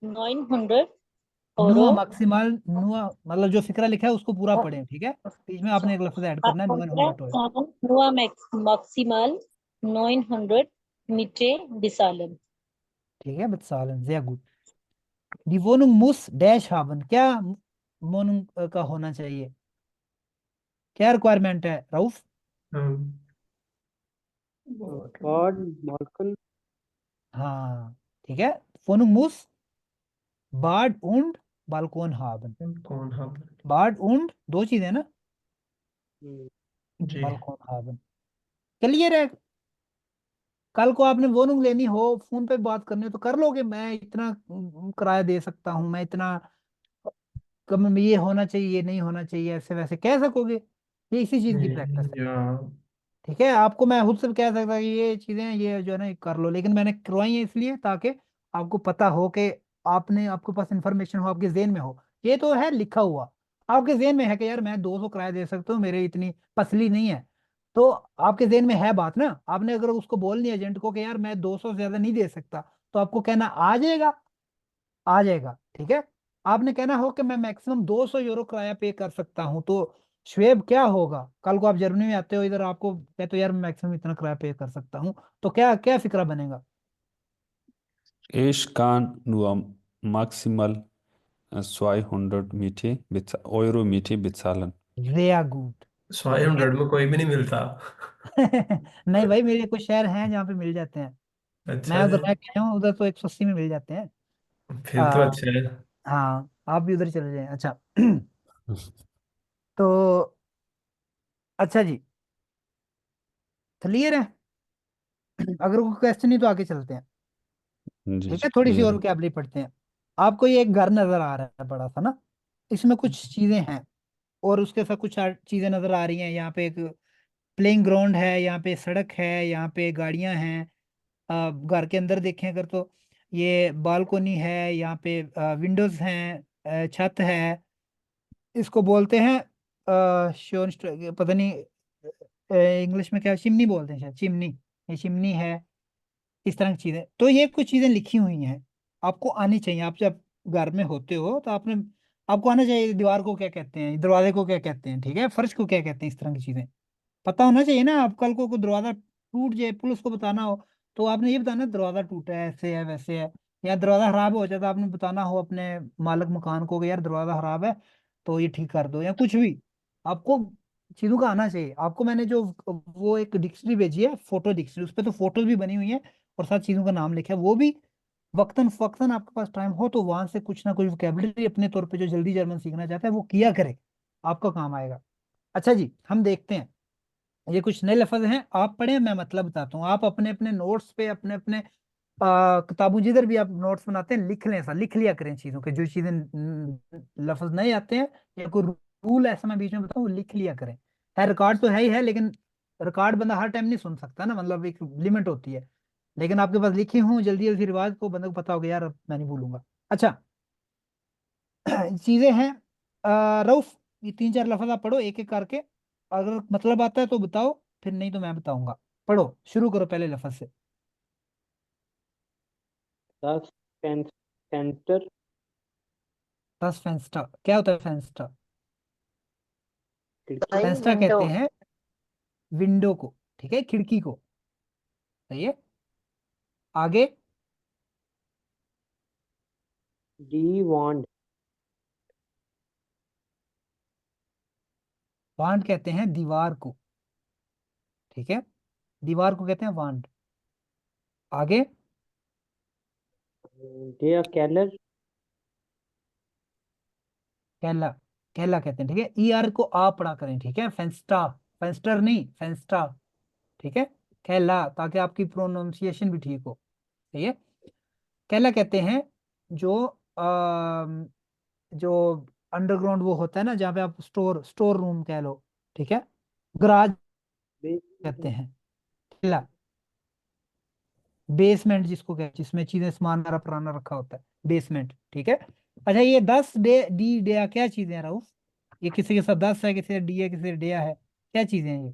900 नुआ euro मैक्सिमल, नुआ मतलब जो फिक्रा लिखा है उसको पूरा पढ़ें। ठीक है, बीच में आपने एक लफ्ज ऐड करना है, नुअन Andrea hundred. kann nur maximal 900 Meter bezahlen. ठीक है, बितसालन sehr gut। Die Wohnung muss dash haben, क्या मोनुंग का होना चाहिए, क्या रिक्वायरमेंट है राउफ? Card Balkan. हाँ ठीक है, Wohnung muss Bad und Balkon haben। कौन हाँ। Bad und दो चीजें ना, जी। Balkon haben। क्लियर है? कल को आपने वोनूंग लेनी हो, फोन पे बात करनी हो तो कर लोगे, मैं इतना किराया दे सकता हूँ, मैं इतना कम में ये होना चाहिए, ये नहीं होना चाहिए, ऐसे वैसे कह सकोगे, ये इसी चीज की प्रैक्टिस है। या ठीक है, आपको मैं खुद से कह सकता कि ये चीजें ये जो है ना ये कर लो, लेकिन मैंने करवाई है इसलिए ताकि आपको पता हो कि आपने, आपके पास इंफॉर्मेशन हो, आपके जेहन में हो। ये तो है लिखा हुआ, आपके जेहन में है कि यार मैं 200 किराया दे सकता हूँ, मेरे इतनी पसली नहीं है, तो आपके जेहन में है बात ना। आपने अगर उसको बोल दिया एजेंट को कि यार मैं 200 से ज्यादा नहीं दे सकता, तो आपको कहना आ जाएगा, आ जाएगा। ठीक है, आपने कहना हो कि मैं मैक्सिमम 200 यूरो किराया पे कर सकता हूँ, तो शुएब क्या होगा, कल को आप जर्मनी में आते हो इधर, आपको कहते हो यार मैं मैक्सिमम इतना किराया पे कर सकता हूँ, तो क्या क्या फिक्रा बनेगा? Ich kann nur maximal 200 Euro Miete bezahlen. वेया good. 100 में कोई भी नहीं मिलता। नहीं भाई, मेरे कुछ शहर हैं जहाँ पे मिल जाते हैं, मैं अच्छा उधर जी। रह के आया हूँ, उधर तो 180 में मिल जाते हैं। फिर तो आ, अच्छा है। हाँ, आप भी उधर चले जाएं। अच्छा तो अच्छा जी, क्लियर है? अगर कोई क्वेश्चन नहीं तो आगे चलते हैं। जी ठीक जी है, थोड़ी सी क्लियर और है। वोकैबुलरी पढ़ते हैं। आपको ये एक घर नजर आ रहा है बड़ा सा ना, इसमें कुछ चीजें हैं, और उसके साथ कुछ चीजें नजर आ रही हैं। यहाँ पे एक प्लेइंग ग्राउंड है, यहाँ पे सड़क है, यहाँ पे गाड़ियां हैं। घर के अंदर देखें अगर तो ये बालकोनी है, यहाँ पे विंडोज हैं, छत है, इसको बोलते हैं शोन, पता नहीं इंग्लिश में क्या, चिमनी बोलते हैं शायद, चिमनी, ये चिमनी है। इस तरह की चीजें, तो ये कुछ चीजें लिखी हुई हैं, आपको आनी चाहिए। आप जब घर में होते हो तो आपने, आपको आना चाहिए, दीवार को क्या कहते हैं, दरवाजे को क्या कहते हैं, ठीक है, फर्श को क्या कहते हैं, इस तरह की चीजें पता होना चाहिए ना। आप कल को कोई दरवाजा टूट जाए, पुलिस को बताना हो, तो आपने ये बताना दरवाजा टूटा है, ऐसे है वैसे है, या दरवाजा खराब हो जाए तो आपने बताना हो अपने मालिक मकान को कि यार दरवाजा खराब है, तो ये ठीक कर दो, या कुछ भी आपको चीजों का आना चाहिए आपको। मैंने जो वो एक डिक्शनरी भेजी है, फोटो डिक्शनरी, उस पर तो फोटोज भी बनी हुई है और साथ चीजों का नाम लिखा है। वो भी वक्तन फक्तन आपके पास टाइम हो तो वहां से कुछ ना कुछ वोकेबलरी अपने तौर पे, जो जल्दी जर्मन सीखना चाहता है वो किया करे, आपका काम आएगा। अच्छा जी, हम देखते हैं। ये कुछ नए लफ्ज हैं, आप पढ़े, मैं मतलब बताता हूँ। आप अपने अपने नोट्स पे, अपने अपने किताबों, जिधर भी आप नोट्स बनाते हैं, लिख लें, ऐसा लिख लिया करें चीजों के, जो चीजें लफ्ज नहीं आते हैं या कोई रूल ऐसा मैं बीच में बताऊँ, वो लिख लिया करें। है रिकॉर्ड तो है ही है, लेकिन रिकॉर्ड बंदा हर टाइम नहीं सुन सकता ना, मतलब एक लिमिट होती है। लेकिन आपके पास लिखी हूँ जल्दी जल्दी रिवाज, को बंदे को पता होगा यार अब मैं नहीं भूलूंगा। अच्छा, चीजें हैं। रऊफ, ये तीन चार लफ्ज आप पढ़ो एक एक करके, अगर मतलब आता है तो बताओ, फिर नहीं तो मैं बताऊंगा। पढ़ो, शुरू करो पहले लफ्ज से। दस सेंटर दस फेंस्टा, क्या होता है फेंस्टा? खिड़की। भाई फेंस्टा विंडो। कहते हैं विंडो को, ठीक है, खिड़की को। सही है। आगे? डी वांड वांड कहते हैं दीवार को, ठीक है, दीवार को कहते हैं वांड। आगे? डेया कैलर कहला, कहला कहते हैं, ठीक है, ई आर को आ पढ़ा करें, ठीक है, फेंस्टा, फेंस्टर नहीं, फेंस्टा, ठीक है, कहला, ताकि आपकी प्रोनाउंसिएशन भी ठीक हो। सही है। कहला कहते हैं जो जो अंडरग्राउंड वो होता है ना, जहाँ पे आप स्टोर स्टोर रूम कह लो, ठीक है, गराज कहते हैं। कहला, बेसमेंट जिसको कहते हैं, जिसमें चीजें सामान हमारा पुराना रखा होता है, बेसमेंट, ठीक है। अच्छा, ये 10 डी डे क्या चीजें हैं राउफ? ये किसी के साथ 10 है, किसी से डी है, किसी से डे है, क्या चीजें हैं ये?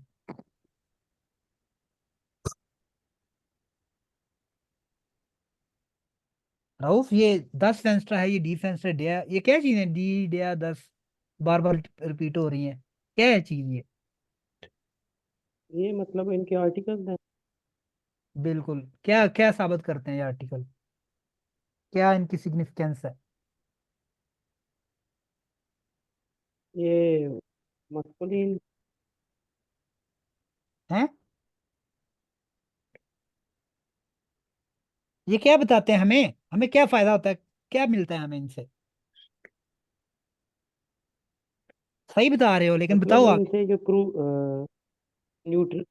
राउफ, ये 10 फेंस्टा है, ये डी फेंस्टा डे है, ये क्या चीजें, डी डे 10 बार बार रिपीट हो रही हैं, क्या है चीज ये? ये मतलब इनके आर्टिकल्स हैं। बिल्कुल, क्या क्या साबित करते हैं ये आर्टिकल, क्या इनकी सिग्निफिकेंस है? ये मस्कुलिन हैं? ये क्या बताते हैं हमें, हमें क्या फायदा होता है, क्या मिलता है हमें इनसे? सही बता रहे हो, लेकिन बताओ मतलब आगे। इनसे जो न्यूट्रल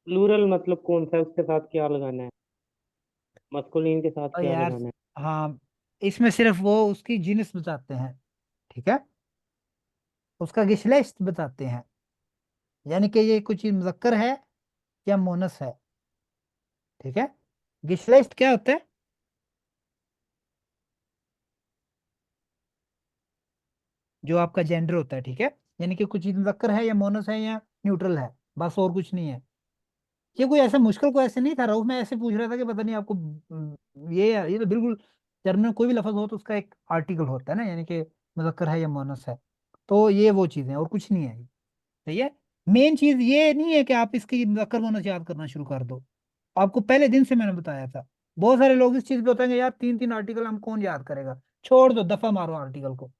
प्लूरल मतलब कौन सा है, उसके साथ क्या लगाना है, मस्कुलिन के साथ और क्या यार, लगाना है। हाँ, इसमें सिर्फ वो उसकी जीनस बताते हैं, ठीक है, उसका गिशलेष्ट बताते हैं, यानी कि ये कुछ मुजक्कर है या मोनस है, ठीक है। गिशलेष्ट क्या होता है? जो आपका जेंडर होता है, ठीक है, यानी कि कुछ चीज मुजक्कर है या मोनस है या न्यूट्रल है, बस और कुछ नहीं है। ये कोई ऐसा मुश्किल को ऐसे नहीं था राहुल, मैं ऐसे पूछ रहा था कि पता नहीं आपको ये तो बिल्कुल, जर्मन में कोई भी लफ्ज हो तो उसका एक आर्टिकल होता है ना, यानी कि मुजक्कर है या मोनस है। तो ये वो चीजें और कुछ नहीं है। सही है। मेन चीज ये नहीं है कि आप इसकी मुजक्कर मोनस याद करना शुरू कर दो, आपको पहले दिन से मैंने बताया था। बहुत सारे लोग इस चीज पे होते हैं कि यार तीन तीन आर्टिकल हम कौन याद करेगा, छोड़ दो, दफा मारो आर्टिकल को।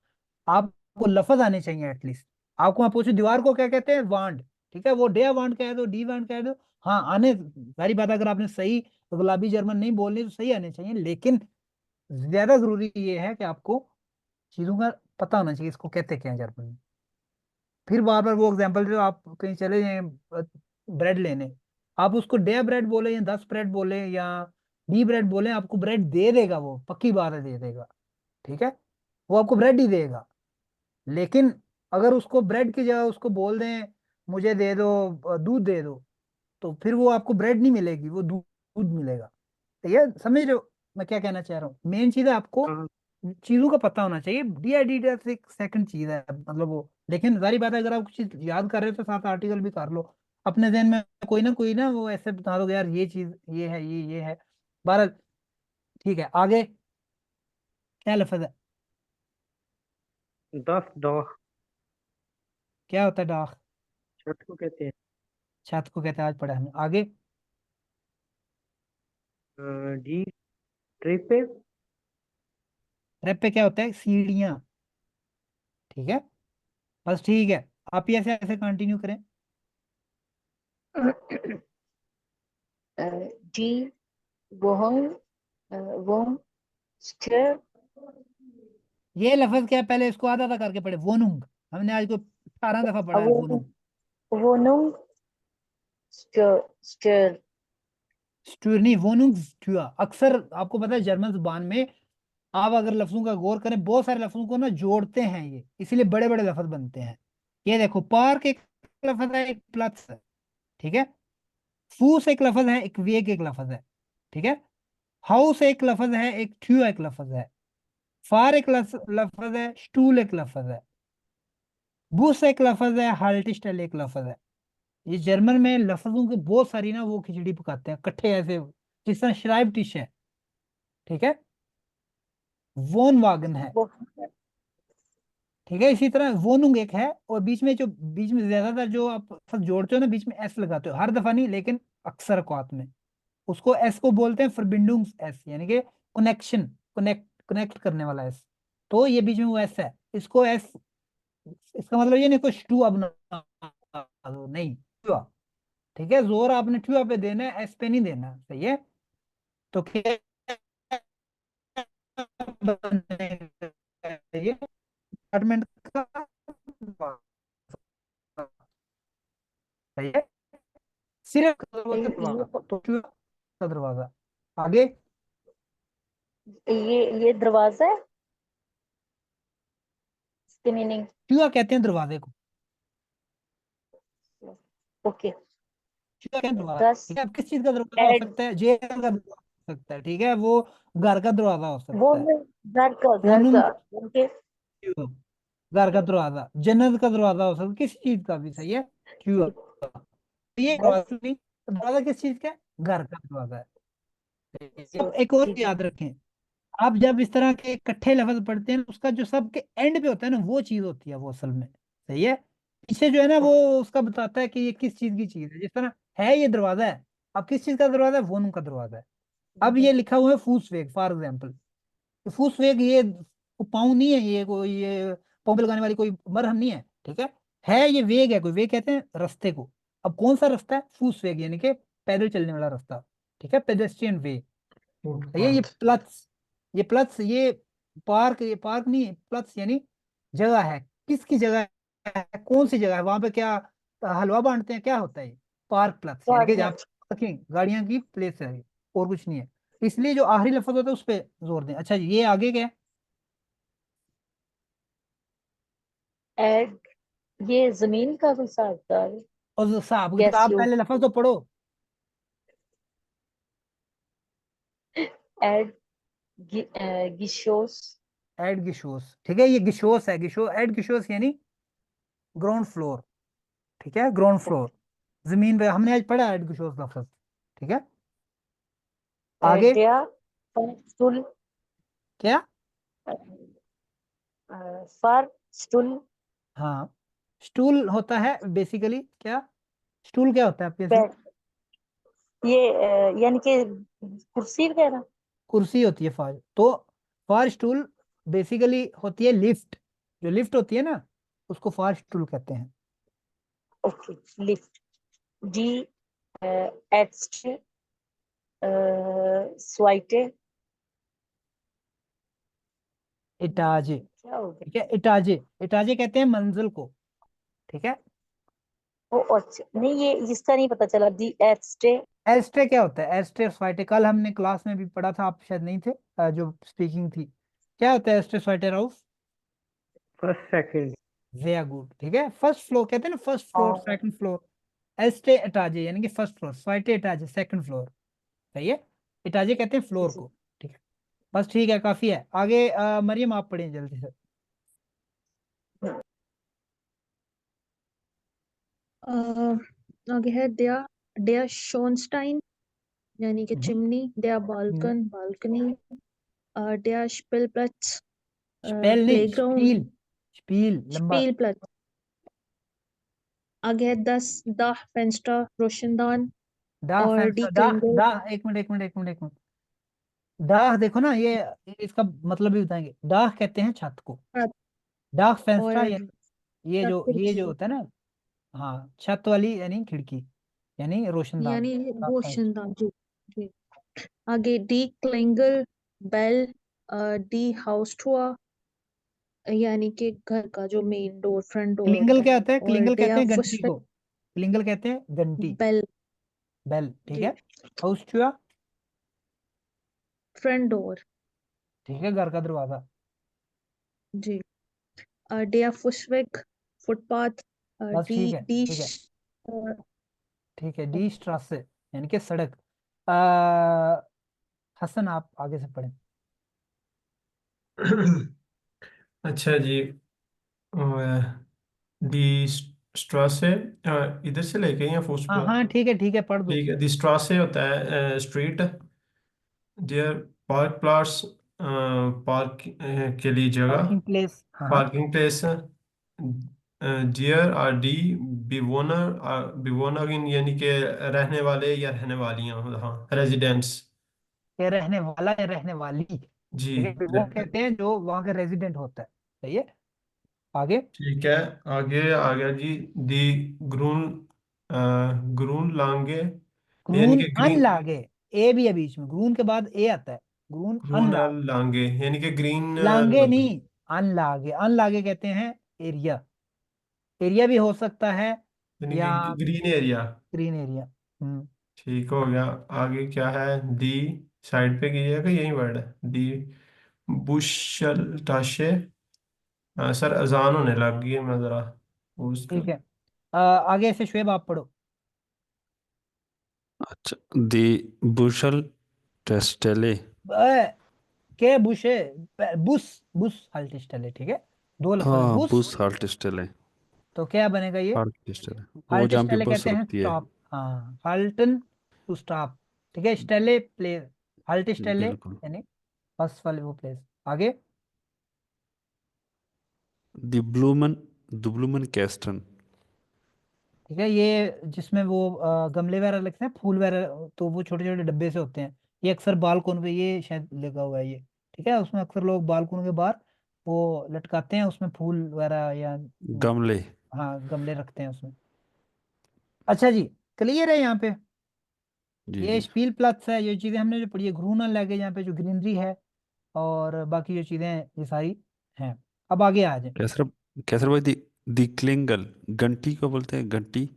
आपको लफज आने चाहिए एटलीस्ट। आपको मैं पूछूं दीवार को क्या कहते हैं, वांड, ठीक है, वो डे वांड कह दो, डी वांड कह दो, हाँ आने, सारी बात, अगर आपने सही गुलाबी जर्मन नहीं बोलनी तो सही आने चाहिए, लेकिन ज्यादा जरूरी ये है कि आपको चीजों का पता होना चाहिए, इसको कहते क्या है जर्मन में। फिर बार बार वो एग्जांपल जो आप कहीं चले जाए ब्रेड लेने, आप उसको डे ब्रेड बोले या 10 ब्रेड बोले या डी ब्रेड बोले, आपको ब्रेड दे देगा, वो पक्की बात है दे देगा, ठीक है, वो आपको ब्रेड ही देगा। लेकिन अगर उसको ब्रेड की जगह उसको बोल दें मुझे दे दो दूध दे दो, तो फिर वो आपको ब्रेड नहीं मिलेगी, वो दूध दूध मिलेगा। तो ये समझ रहे हो मैं क्या कहना चाह रहा हूँ? मेन चीज है आपको हाँ चीजों का पता होना चाहिए। डीआईडी एक सेकंड चीज है, मतलब वो, लेकिन सारी बात है, अगर आप कुछ चीज याद कर रहे हो तो साथ आर्टिकल भी कर लो अपने जहन में, कोई ना वो ऐसे बता दो यार ये चीज ये है, ये है। बहरहाल, ठीक है, आगे क्या लफ्ज है? दस डॉग क्या होता है डाक? छत को कहते हैं। छत को कहते हैं, आज पढ़ा हमने। आगे? डी ट्रिप रेप पे क्या होता है? सीढ़ियाँ, ठीक है, बस ठीक है। आप ही ऐसे ऐसे कंटिन्यू करें। डी वोहंग वोंग स्टर ये लफ्ज क्या है, पहले इसको आधा आधा करके पढ़े, वोनुंग। हमने आज को 18 दफा पढ़ा है वोनुंग। वोनुंग स्टर स्टर स्टूर नहीं, वोनुंग स्टूआ। अक्सर आपको पता है जर्मन जुबान में आप अगर लफ्जों का गौर करें, बहुत सारे लफ्जों को ना जोड़ते हैं ये, इसीलिए बड़े बड़े लफ्ज बनते हैं। ये देखो, पार्क एक लफ्ज है, एक प्लस है, ठीक है। फूस एक लफ्ज है, एक वेग एक लफ्ज है, ठीक है। हाउस एक लफ्ज है, एक थ्यू एक लफ्ज है। फार एक लफ्ज है, स्टूल एक लफ्ज है। बुस एक लफ्ज है, हाल्टिस्टल एक लफ्ज है। ये जर्मन में लफ्जों की बहुत सारी ना वो खिचड़ी पकाते हैं इकट्ठे ऐसे, जिस तरह श्राइब डिश है, ठीक है। वोन वागन है, वो ठीक है। इसी तरह वोनुंग एक है, और बीच में ज्यादातर जो आप लफ्ज जोड़ते हो ना, बीच में एस लगाते हो, हर दफा नहीं लेकिन अक्सर औकात में, उसको एस को बोलते हैं फॉरबिंडुंग एस, यानी कि कनेक्शन, कनेक्ट करने वाला एस। तो ये बीच में वो एस है, इसको एस, इसका मतलब ये नहीं कोई टू अब नहीं, टुआ, ठीक है। जोर आपने टुआ पे देना है, एस पे नहीं देना, सही है। तो क्या बनेगा ये अपार्टमेंट का दरवाजा, सही है। सिर्फ दरवाजा, तो टुआ का दरवाजा। आगे ये दरवाजा है, इसकी मीनिंग। टुआ कहते हैं दरवाजे को, ओके। क्या क्या दरवाजा, 10 ठीक है। अब किस चीज का दरवाजा हो एड सकता है, जेल का दरवाजा हो सकता है, ठीक है। वो घर का दरवाजा हो वो सकता है, घर फोन, का उनके घर का दरवाजा, जन्नत का दरवाजा हो सकता है, किसी चीज का भी, सही है। क्यों, ये दस दरवाजा नहीं, दरवाजा किस चीज का है, घर का दरवाजा है। अब एक और जी जी याद रखें, आप जब इस तरह के इकट्ठे लफ्ज पढ़ते हैं, उसका जो सबके एंड पे होता है ना, वो चीज होती है वो असल में, सही है। पीछे जो है ना, वो उसका बताता है कि ये किस चीज की चीज है, जिस तरह है ये दरवाजा है, अब किस चीज का दरवाजा है, वो उनका दरवाजा है। अब ये लिखा हुआ है फूसवेग, फॉर एग्जाम्पल। फूसवेग ये पाँव नहीं है, ये कोई ये पाँव पे लगाने वाली कोई मरहम नहीं है, ठीक है ये वेग है, कोई वेग कहते हैं रास्ते को। अब कौन सा रास्ता है, फूसवेग, यानी कि पैदल चलने वाला रास्ता, ठीक है, पेडेस्ट्रियन वे। ये फुटपाथ। प्लस, ये प्लस, ये पार्क, ये पार्क नहीं, प्लस यानी जगह है, किसकी जगह है, कौन सी जगह है, वहां पे क्या हलवा बांटते हैं, क्या होता है ये, पार्क प्लस, यानी कि जहाँ गाड़ियाँ पार्किंग गाड़ियां की प्लेस है ये, और कुछ नहीं है। इसलिए जो आखिरी लफ्ज होता है उस पर जोर दें। अच्छा ये आगे क्या है, एड ये जमीन का कोई हिसाबदार है। और जो साहब गैस आप यू पहले लफ्ज तो पढ़ो। एड गिशोस एड गिशोस, ठीक है, ये गिशोस है, गिशो एड गिशोस यानी ग्राउंड फ्लोर, ठीक है, ग्राउंड फ्लोर, जमीन पे। हमने आज पढ़ा एड गिशोस लफ्ज, ठीक है। आगे एडिया स्टूल क्या, फर स्टूल हाँ, स्टूल होता है बेसिकली क्या, स्टूल क्या होता है आपके से, बेड ये यानी कि कुर्सी वगैरह। कुर्सी होती है फार, तो फार स्टूल बेसिकली होती है लिफ्ट, जो लिफ्ट होती है ना, उसको फार स्टूल कहते हैं। ओके लिफ्ट डी एट्स स्वाइटे इटाजे, क्या हो गया। ठीक है, इटाजे, इटाजे कहते हैं मंजिल को, ठीक है। ओ अच्छा नहीं ये इसका नहीं पता चला डी एट्स एस्ट्रे क्या होता है, एस्ट्रे स्वाइटे, कल हमने क्लास में भी पढ़ा था, आप शायद नहीं थे, जो स्पीकिंग थी। क्या होता है एस्ट्रे स्वाइटे, राउफ, फर्स्ट सेकंड। वेरी गुड, ठीक है। फर्स्ट फ्लोर कहते हैं ना, फर्स्ट फ्लोर, सेकंड फ्लोर। एस्टे एटाजे यानी कि फर्स्ट फ्लोर, स्वाइटे एटाजे सेकंड फ्लोर, सही है। एटाजे कहते हैं फ्लोर जी को, ठीक है। बस ठीक है, काफी है। आगे मरियम आप पढ़ें जल्दी से। आगे है der Schornstein यानी कि हम्म, chimney, der Balkon balcony, der Spielplatz स्पेल नहीं, प्लेग्राउंड, स्पील, स्पील लंबा, Spielplatz। आगे है Dach Fenster रोशनदान डाह और फैंस die डाह Klingel। डाह, एक मिनट एक मिनट एक मिनट एक मिनट, डाह देखो ना, ये इसका मतलब भी बताएंगे, डाह कहते हैं छत को, हाँ, डाह फेंस्ट्रा और ये जो खिड़की होता है ना, हाँ छत वाली यानी खिड़की, यानी रोशनदान, यानी ट्रांसपेरेंट। रोशनदान जी। जी। आगे डी क्लिंगल बेल, डी हाउस टूआ, यानी कि घर का जो मेन डोर फ्रंट डोर क्लिंगल होता क्या है। होता है? और क्लिंगल कहते डेया हैं घंटी फुसफिक को, क्लिंगल कहते हैं घंटी। बेल बेल, ठीक जी। है। हाउस चुया, फ्रंट डोर ठीक है, घर का दरवाजा। जी। डेया फुसविक फुटपाथ, बस डी ठीक है, डी ठीक है, श- अ, ठीक है। डी स्ट्रासे यानी कि सड़क। आ, हसन आप आगे से पढ़ें। अच्छा जी। दी स्ट्रासे, इधर से लेके या हाँ फुसप्ला? हाँ, ठीक है, पढ़ दो। ठीक है, दी स्ट्रासे होता है स्ट्रीट, देयर पार्क प्लॉट्स, पार्क के लिए जगह, पार्किंग प्लेस, हाँ हाँ। Parking place. जियर आर डी बिवोनर, बिवोनर इन यानी कि रहने वाले या रहने वालियाँ, हाँ रेजिडेंट्स। ये रहने वाला या रहने वाली, जी। ठीक है, वो कहते हैं जो वहाँ का रेजिडेंट होता है। सही है। आगे। ठीक है, आगे आ गया जी। दी ग्रून, ग्रून लांगे यानी ग्रून कि अन ग्रीन, लागे, ए भी है बीच में, ग्रून के बाद ए आता है। ग्रून अन ग्रून लागे, लांगे यानी कि ग्रीन, लांगे नहीं, अन लागे, अन लागे कहते हैं एरिया, एरिया भी हो सकता है, यानी या कि ग्रीन एरिया। Green area. हम्म। ठीक हो गया। आगे क्या है? दी साइड पे कीजिएगा, यही वर्ड है दी बुशल ताशे। सर अजान होने लग गई है, मैं जरा उसका। ठीक है। आगे से शुएब आप पढ़ो। अच्छा, दी बुशल टेस्टेले। के बुश है, बुस, बुस हल्टिस्टल है, ठीक है, दो लफ्ज है, हाँ, बुस। बुस हाल्टेस्टेले। तो क्या बनेगा ये? हाल्टेस्टेले वो जहाँ पे हल्टिस्टले बस कहते हैं रुकती है। स्टॉप, हाँ, हल्टन टू स्टॉप, ठीक है, स्टेले प्लेस, हल्टिस्टले बिल्कुल। यानी बस वाले वो प्लेस। आगे। दी ब्लूमन, दुब्लूमन कैस्टन। ठीक है, ये जिसमें वो गमले वगैरह लगते हैं, फूल वगैरह, तो वो छोटे छोटे डब्बे से होते हैं, ये अक्सर बालकोन पे ये शायद लगा हुआ है ये, ठीक है, उसमें अक्सर लोग बालकोन के बाहर वो लटकाते हैं, उसमें फूल वगैरह या गमले। हाँ गमले रखते हैं उसमें। अच्छा जी, क्लियर है यहाँ पे? जी ये जी। स्पील प्लस है, ये चीजें हमने जो पढ़ी है, घरूनल लैंग्वेज यहाँ पे जो ग्रीनरी है, और बाकी जो चीजें हैं ये सारी हैं। अब आगे आ जाए। कैसर, कैसर भाई, दी क्लिंगल, घंटी को बोलते हैं, घंटी।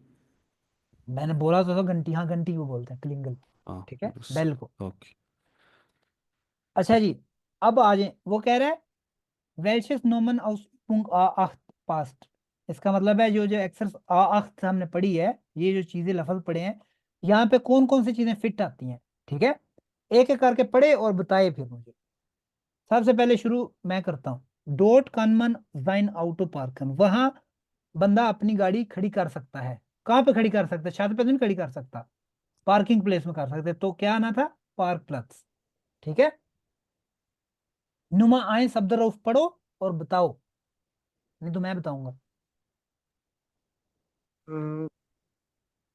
मैंने बोला तो था घंटी, हाँ घंटी को बोलते हैं क्लिंगल, हाँ ठीक है, बस। बेल को। ओके। अच्छा जी, अब आ जाए, वो कह रहा है वेल्शेस नोमन Ausübung आख्त पास्ट, इसका मतलब है जो जो एक्सर्स आख्त हमने पढ़ी है, ये जो चीजें लफज पढ़े हैं, यहाँ पे कौन कौन सी चीजें फिट आती हैं, ठीक है, एक एक करके पढ़े और बताए फिर मुझे। सबसे पहले शुरू मैं करता हूँ। डोट कानमन जाइन ऑटो पार्कन, वहां बंदा अपनी गाड़ी खड़ी कर सकता है। कहाँ पे खड़ी कर सकता है? छत पे तो नहीं खड़ी कर सकता, पार्किंग प्लेस में कर सकते, तो क्या आना था? पार्क प्लस, ठीक है। नुमा आए शब्द रऊफ पढ़ो और बताओ, नहीं तो मैं बताऊंगा। अ,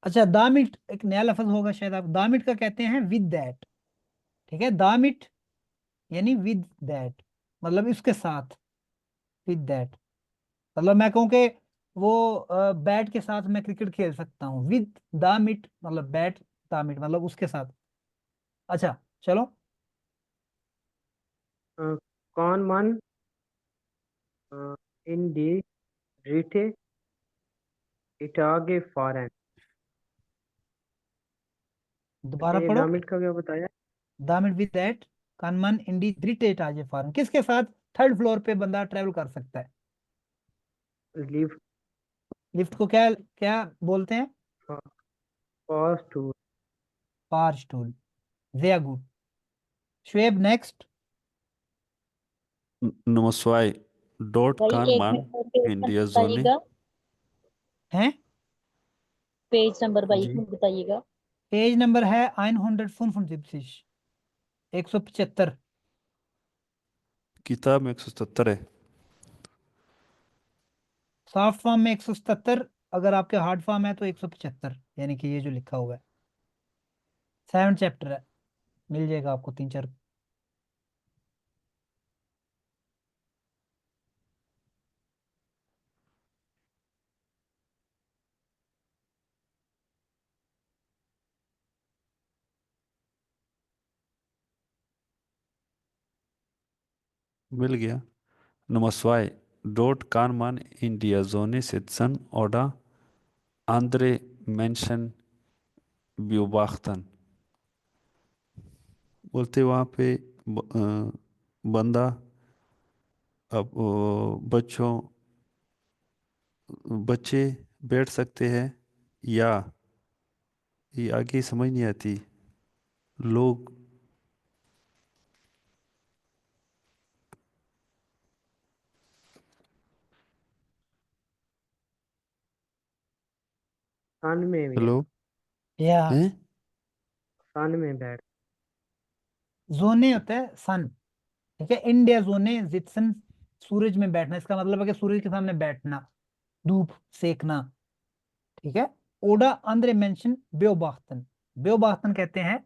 अच्छा, दामिट एक नया लफ्ज होगा शायद, आप दामिट का कहते हैं विद दैट, ठीक है, दामिट यानी विद दैट, मतलब इसके साथ, विद दैट, मतलब मैं कहूँ कि वो बैट के साथ मैं क्रिकेट खेल सकता हूँ, विद दामिट मतलब बैट, दामिट मतलब उसके साथ। अच्छा चलो। कौन मन इन दी रीटे इटागे फॉरेन। दोबारा ये पढ़ो। दामिट का क्या बताया? दामिट विद दैट कानमन इंडी द्रिटेट आजे फॉरन, किसके साथ? थर्ड फ्लोर पे बंदा ट्रेवल कर सकता है। लीव लिफ्ट को क्या क्या बोलते हैं? फॉस्ट टू। पार स्टूल, वेरी गुड। शुएब नेक्स्ट। नमस्वाई, डॉट भाई कान एक मान मिनट और पेज इंडिया नंबर जोने। बताइएगा, हैं? पेज नंबर भाई जी। में बताइएगा। पेज नंबर है 175, 175। किताब में 177 है। सॉफ्ट फॉर्म में 177, अगर आपके हार्ड फॉर्म है तो 175, यानी कि ये जो लिखा हुआ है, 7 चैप्टर है, मिल जाएगा आपको 3 4। मिल गया. Nummer 2. Dort kann man in der Sonne sitzen oder andere Menschen beobachten. बोलते वहाँ पे बंदा अब बच्चों बच्चे बैठ सकते हैं, या ये आगे समझ नहीं आती. लोग सन में भी है, हेलो या हैं. सन में बैठ। जोने होता है सन, ठीक है। इंडिया जोने जित्सन, सूरज में बैठना, इसका मतलब है कि सूरज के सामने बैठना, धूप सेकना, ठीक है। ओडा आंद्रे मेंशन बेओबाख्तन, बेओबाख्तन कहते हैं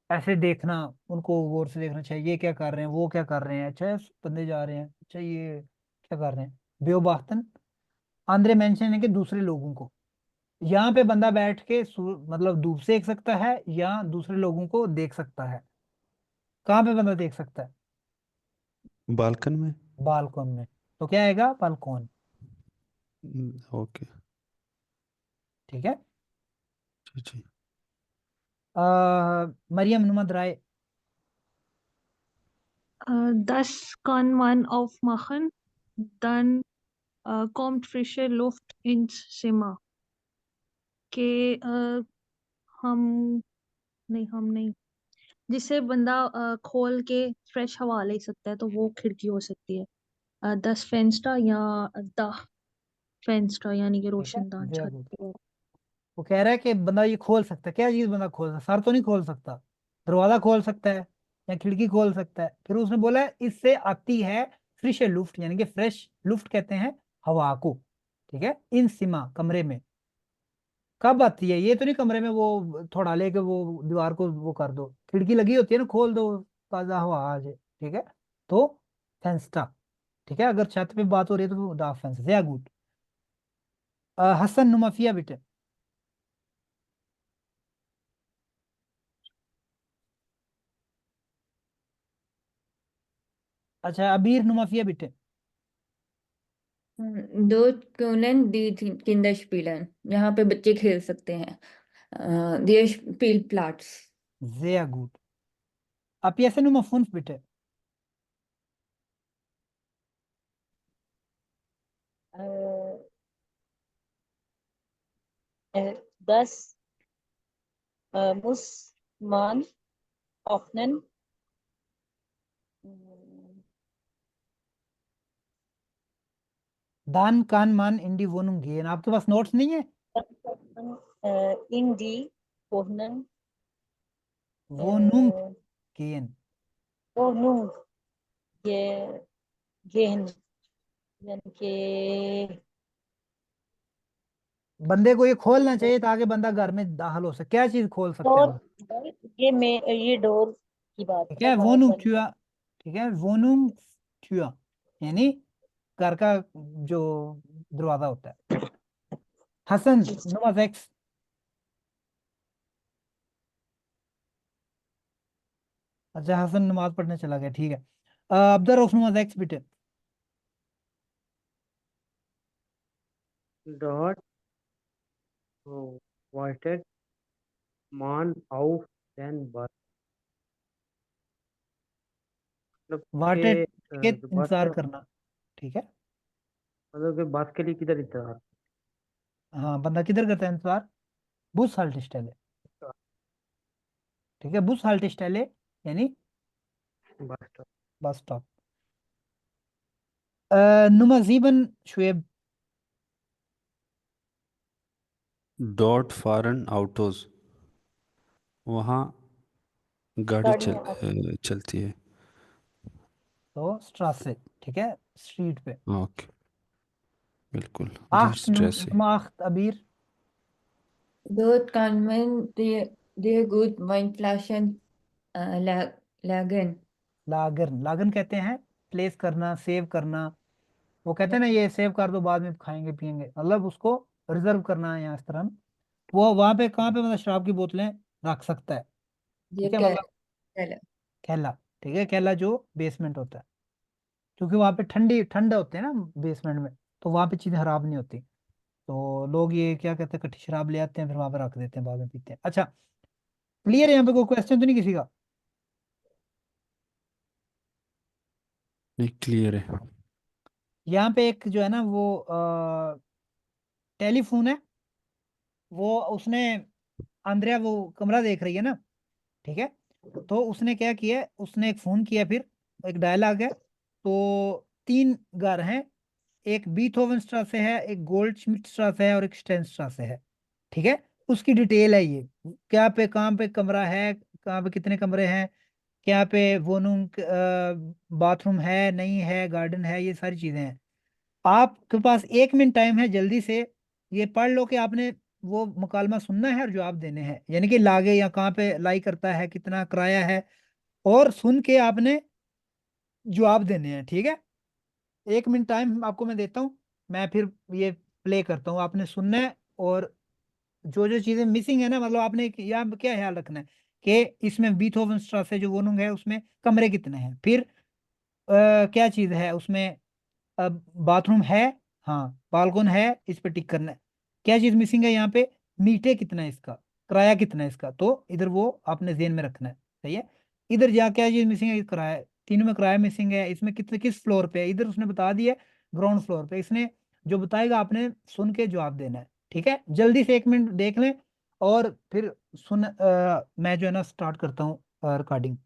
ऐसे देखना, उनको गौर से देखना चाहिए, ये क्या कर रहे हैं, वो क्या कर रहे हैं, अच्छा बंदे जा रहे हैं, अच्छा ये क्या कर रहे हैं, बेओबाख्तन। आंद्रे मेंशन है कि दूसरे लोगों को, यहाँ पे बंदा बैठ के मतलब धूप सेक सकता है या दूसरे लोगों को देख सकता है। कहाँ पे बंदा देख सकता है? बालकन में. बालकन में, तो क्या आएगा? बालकन, ओके. ठीक है। जी जी. मरियम नुमद राय। Das kann man aufmachen, dann kommt frische Luft ins Zimmer. के हम नहीं, जिसे बंदा खोल के फ्रेश हवा ले सकता है तो वो खिड़की हो सकती है। 10 फेंस्टा या 10 फेंस्टा यानी कि ठीक है, रोशनदान वेरी छत गुड। की ओर। वो कह रहा है कि बंदा ये खोल सकता है, क्या चीज बंदा खोल सकता है? सर तो नहीं खोल सकता, दरवाजा खोल सकता है या खिड़की खोल सकता है। फिर उसने बोला है इससे आती है फ्रेश लुफ्ट, यानी कि फ्रेश लुफ्ट कहते हैं हवा को, ठीक है। इन सीमा, कमरे में। कब आती है? ये तो नहीं कमरे में वो थोड़ा लेके वो दीवार को वो कर दो, खिड़की लगी होती है ना, खोल दो ताजा हवा आ जाए, ठीक है। तो फेंस्टा, ठीक है। अगर छत पे बात हो रही है तो डाफ फेंस, या गुड। हसन नुमाफिया बेटे। अच्छा, अबीर नुमाफिया बेटे। Dort können die Kinder spielen. यहाँ पे बच्चे खेल सकते हैं. Der Spielplatz. sehr gut. Ab jetzt Nummer 5 bitte. Das muss man öffnen. दान कान मान इंडी वोनुम गेन। आपके पास नोट्स नहीं है? In die Wohnung वोनुम गेन, Wohnung gehen. यानी कि बंदे को ये खोलना चाहिए ताकि बंदा घर में दाखिल हो सके। क्या चीज खोल सकते हैं डोर, हम? ये डोर की बात ठीक है है, ना, वोनुम चुया, ठीक है, वोनुम चुया, यानी घर का जो दरवाजा होता है। हसन नमाज एक्स। अच्छा, हसन नमाज पढ़ने चला गया, ठीक है। अब्दुल रऊफ नमाज एक्स बेटे। डॉट वाइटेड मान आउफ देन बस, मतलब वाटेड, के ठीक है, बस, इंतजार करना, ठीक है। मतलब कि बस के लिए किधर इंतजार? हाँ, बंदा किधर करता है इंतजार? बुस हाल्टेस्टेले, ठीक है, बुस हाल्टेस्टेले यानी बस स्टॉप। Bus stop. नुमा जीबन शुएब। डॉट फॉरन आउटोज, वहाँ गाड़ी गाड़ियाँ चलती है. तो स्ट्रासे, ठीक है, स्ट्रीट पे। ओके, बिल्कुल. दी आख्त स्ट्रेस है. नुमा आख्त अबीर। Dort kann man dir gut Weinflaschen lagern. लागन, लागन कहते हैं प्लेस करना, सेव करना। वो कहते हैं ना, ये सेव कर दो बाद में खाएंगे पिएंगे, मतलब उसको रिजर्व करना है, यहाँ इस तरह। वो वहां पे कहाँ पे मतलब शराब की बोतलें रख सकता है, ठीक Der है, मतलब Keller. केला, ठीक है, केला जो बेसमेंट होता है। क्योंकि वहाँ पे ठंड होते हैं ना बेसमेंट में, तो वहाँ पे चीजें खराब नहीं होती। तो लोग ये क्या कहते हैं, कट्टी शराब ले आते हैं, फिर वहां पे रख देते हैं, बाद में पीते हैं। अच्छा, क्लियर है यहाँ पे? कोई क्वेश्चन तो नहीं किसी का? नहीं, क्लियर है। यहाँ पे एक जो है ना वो टेलीफोन है, वो उसने, आंद्रिया वो कमरा देख रही है ना, ठीक है? तो उसने क्या किया, उसने एक फोन किया, फिर एक डायलॉग है, तो 3 घर हैं, एक बीथोवन स्ट्रासे है, एक गोल्डस्मिथ स्ट्रासे है, और एक स्टेन स्ट्रासे है, ठीक है? उसकी डिटेल है ये, क्या पे कहाँ पे कमरा है, कहाँ पे कितने कमरे हैं, क्या पे वोनूम बाथरूम है नहीं है, गार्डन है, ये सारी चीजें हैं। आपके पास 1 मिनट टाइम है, जल्दी से ये पढ़ लो कि आपने वो मुकालमा सुनना है और जवाब देने हैं, यानी कि लागे या कहाँ पे लाई करता है, कितना किराया है, और सुन के आपने जवाब देने हैं, ठीक है? 1 मिनट टाइम आपको मैं देता हूँ, मैं फिर ये प्ले करता हूँ, आपने सुनना है, और जो जो चीजें मिसिंग है ना, मतलब आपने यहाँ क्या ख्याल रखना है कि इसमें बीथोवन स्ट्रासे जो वोनुंग है उसमें कमरे कितने हैं, फिर क्या चीज है उसमें, अब बाथरूम है, हाँ, बालकन है, इस पे टिक करना है। क्या चीज मिसिंग है यहाँ पे, मीटे कितना है इसका, किराया कितना है इसका, तो इधर वो आपने जेन में रखना है, सही है? इधर जा क्या चीज मिसिंग है, किराया, तीनों में किराया मिसिंग है, इसमें कितने किस फ्लोर पे है, इधर उसने बता दिया ग्राउंड फ्लोर पे, इसने जो बताएगा आपने सुन के जवाब देना है, ठीक है? जल्दी से 1 मिनट देख लें, और फिर मैं जो है ना स्टार्ट करता हूँ रिकॉर्डिंग।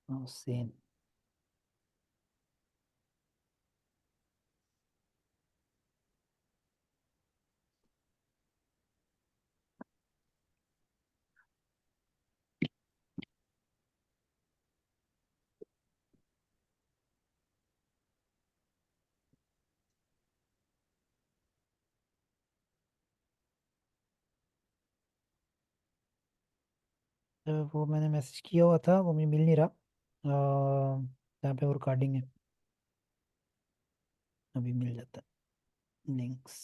सेम। वो मैंने मैसेज किया हुआ था, वो मुझे मिल नहीं रहा, यहाँ पे वो रिकॉर्डिंग है, अभी मिल जाता है लिंक्स।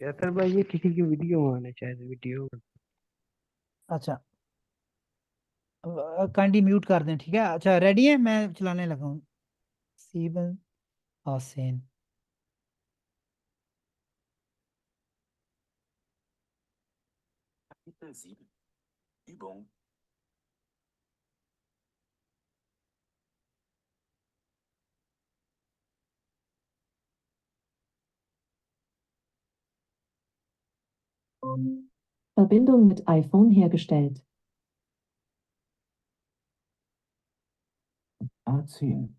कैसर भाई ये किसी की वीडियो आना शायद वीडियो। अच्छा, काइंडली म्यूट कर दें, ठीक है? अच्छा, रेडी है, मैं चलाने लगा हूँ। सीबन Hussain. Kapitel 7. Übung. Verbindung mit iPhone hergestellt. A10.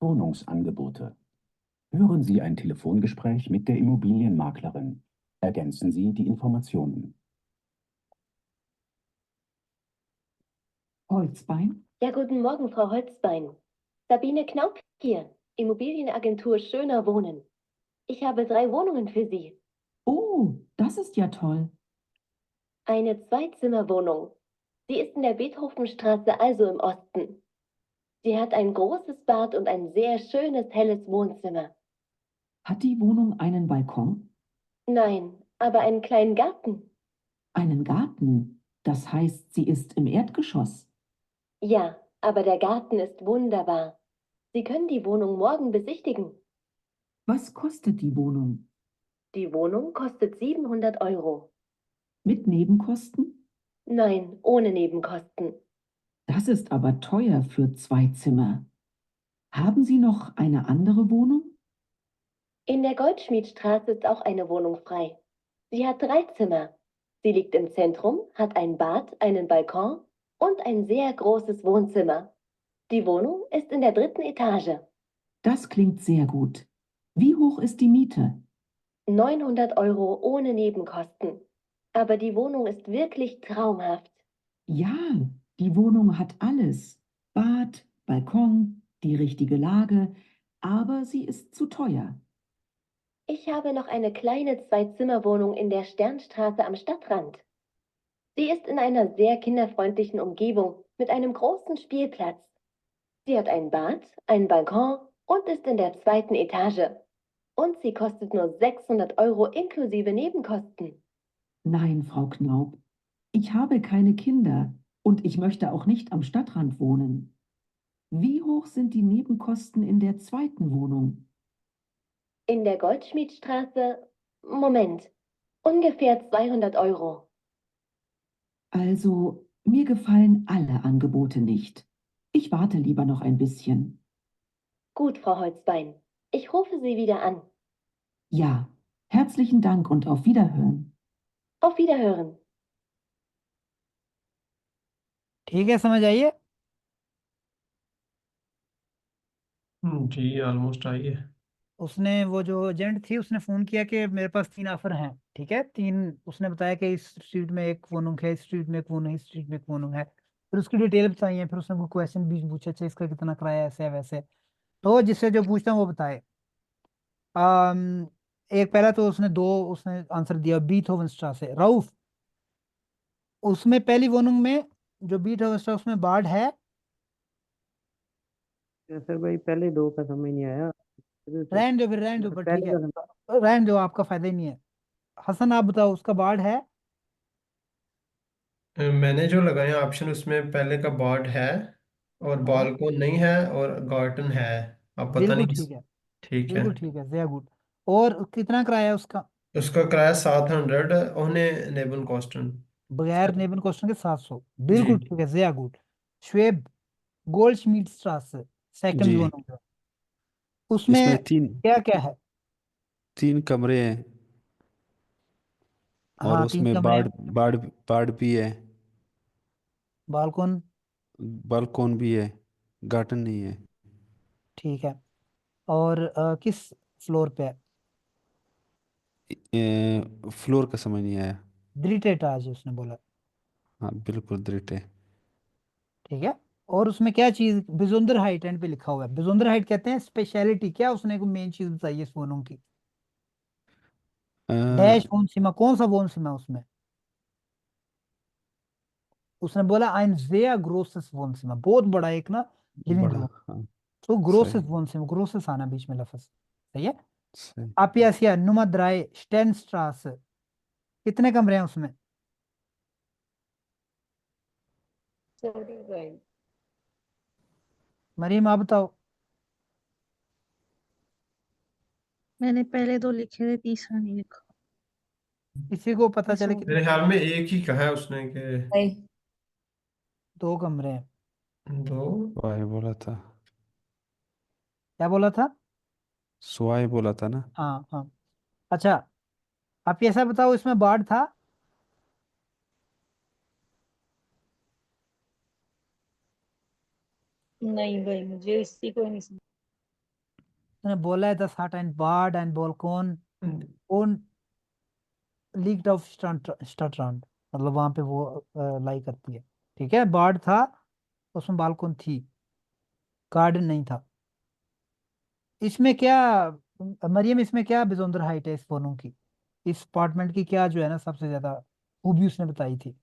Wohnungsangebote. Hören Sie ein Telefongespräch mit der Immobilienmaklerin. Ergänzen Sie die Informationen. Holzbein. Ja, guten Morgen, Frau Holzbein. Sabine Knaup hier, Immobilienagentur Schöner Wohnen. Ich habe 3 Wohnungen für Sie. Oh, das ist ja toll. Eine Zweizimmerwohnung. Sie ist in der Beethovenstraße, also im Osten. Sie hat ein großes Bad und ein sehr schönes, helles Wohnzimmer. Hat die Wohnung einen Balkon? Nein, aber einen kleinen Garten. Einen Garten? Das heißt, sie ist im Erdgeschoss. Ja, aber der Garten ist wunderbar. Sie können die Wohnung morgen besichtigen. Was kostet die Wohnung? Die Wohnung kostet 700 €. Mit Nebenkosten? Nein, ohne Nebenkosten. Das ist aber teuer für 2 Zimmer. Haben Sie noch eine andere Wohnung? In der Goldschmiedstraße ist auch eine Wohnung frei. Sie hat 3 Zimmer. Sie liegt im Zentrum, hat ein Bad, einen Balkon und ein sehr großes Wohnzimmer. Die Wohnung ist in der 3. Etage. Das klingt sehr gut. Wie hoch ist die Miete? 900 Euro ohne Nebenkosten. Aber die Wohnung ist wirklich traumhaft. Ja, die Wohnung hat alles. Bad, Balkon, die richtige Lage, aber sie ist zu teuer. Ich habe noch eine kleine 2-Zimmer-Wohnung in der Sternstraße am Stadtrand. Sie ist in einer sehr kinderfreundlichen Umgebung mit einem großen Spielplatz. Sie hat ein Bad, einen Balkon und ist in der 2. Etage. Und sie kostet nur 600 Euro inklusive Nebenkosten. Nein, Frau Knaub, ich habe keine Kinder und ich möchte auch nicht am Stadtrand wohnen. Wie hoch sind die Nebenkosten in der zweiten Wohnung? In der Goldschmiedstraße, Moment, ungefähr 200 Euro. Also, mir gefallen alle Angebote nicht. Ich warte lieber noch ein bisschen. Gut, Frau Holzbein. Ich rufe Sie wieder an. Ja, herzlichen Dank und auf Wiederhören. Auf Wiederhören. ठीक है, समझ आइए। जी almost I है। उसने वो जो agent थी उसने फोन किया कि मेरे पास 3 ऑफर हैं, ठीक है, 3। उसने बताया कि इस स्ट्रीट में एक वोनूंग है, इस स्ट्रीट में एक वोनूंग है, इस स्ट्रीट में एक वोनूंग है। फिर उसकी डिटेल बताई है, फिर उसने कोई क्वेश्चन भी पूछे, अच्छा इसका कितना किराया, ऐसे है वैसे। तो जिससे जो पूछता हूँ वो बताए। अम, एक पहला तो उसने दो उसने आंसर दिया, बीथोवन से राउफ। उसमें पहली वोनूंग में जो बीथोवन उसमें बाढ़ है। कैसर भाई पहले 2 का समझ नहीं आया। रहने दो, फिर रहने दो, पर ठीक पहले है, का रहने दो, आपका फायदा ही नहीं है। हसन आप बताओ, उसका बाढ़ है। मैंने जो लगाए ऑप्शन उसमें पहले का बॉर्ड है और हाँ, बालकोन नहीं है और गार्टन है। अब पता बिल्कुल नहीं ठीक है, ठीक है। बिल्कुल ठीक है, जय गुड। और कितना किराया है उसका? उसका किराया 700 उन्हें नेबन कॉस्टन। बगैर नेबन क्वेश्चन के 700, जी बिल्कुल ठीक है, जया गुड। श्वेब गोल्डस्मिथ स्ट्रासे, सेकंड जी। जोन होगा, उसमें इसमें तीन क्या क्या है? 3 कमरे हैं और हाँ, 3 उसमें कमरे बाड़ हैं, बाड़ बाड़ भी है, बालकन, बालकॉन भी है, गार्डन नहीं है। ठीक है। और किस फ्लोर पे है? फ्लोर का समझ नहीं आया। द्रिट एटाज उसने बोला, हाँ बिल्कुल दृढ़ है। ठीक है। और उसमें क्या चीज बिजुंदर हाइट एंड पे लिखा हुआ है, बिजुंदर हाइट कहते हैं स्पेशलिटी, क्या उसने कोई मेन चीज बताई है इस फोनों की? अ, डैश फोन सीमा, कौन सा फोन सीमा उसमें? उसने बोला ein sehr großes Wohnzimmer, बहुत बड़ा एक ना लिविंग बड़ा, रूम। हाँ तो सही ग्रोसेस Wohnzimmer, ग्रोसेस आना बीच में लफ्ज, सही है। सही। आप या नुमा द्राय स्टेनस्ट्रास, कितने कमरे हैं उसमें? मरीम आप बताओ। मैंने पहले 2 लिखे थे, तीसरा नहीं लिखा। किसी को पता ऐसा चले हो मेरे कितने? ख्याल में एक ही कहा है उसने कि भाई 2 कमरे हैं। दो। सुहाई बोला था, क्या बोला था? सुहाई बोला था ना। हाँ हाँ। अच्छा, आप ये ऐसा बताओ, इसमें बाढ़ था? नहीं भाई, मुझे इसी को नहीं समझ। उसने बोला है दस हाट एंड बाढ़ एंड बॉलकॉन ओन लीक्ड ऑफ स्टटरैंड, मतलब वहां पे वो लाई करती है, ठीक है। बाढ़ था, उसमें बालकॉन थी, गार्डन नहीं था। इसमें क्या मरियम, इसमें क्या बिजोंदर हाइट है इस फोनों की? इस अपार्टमेंट की क्या जो है ना सबसे ज्यादा खूबी उसने बताई थी?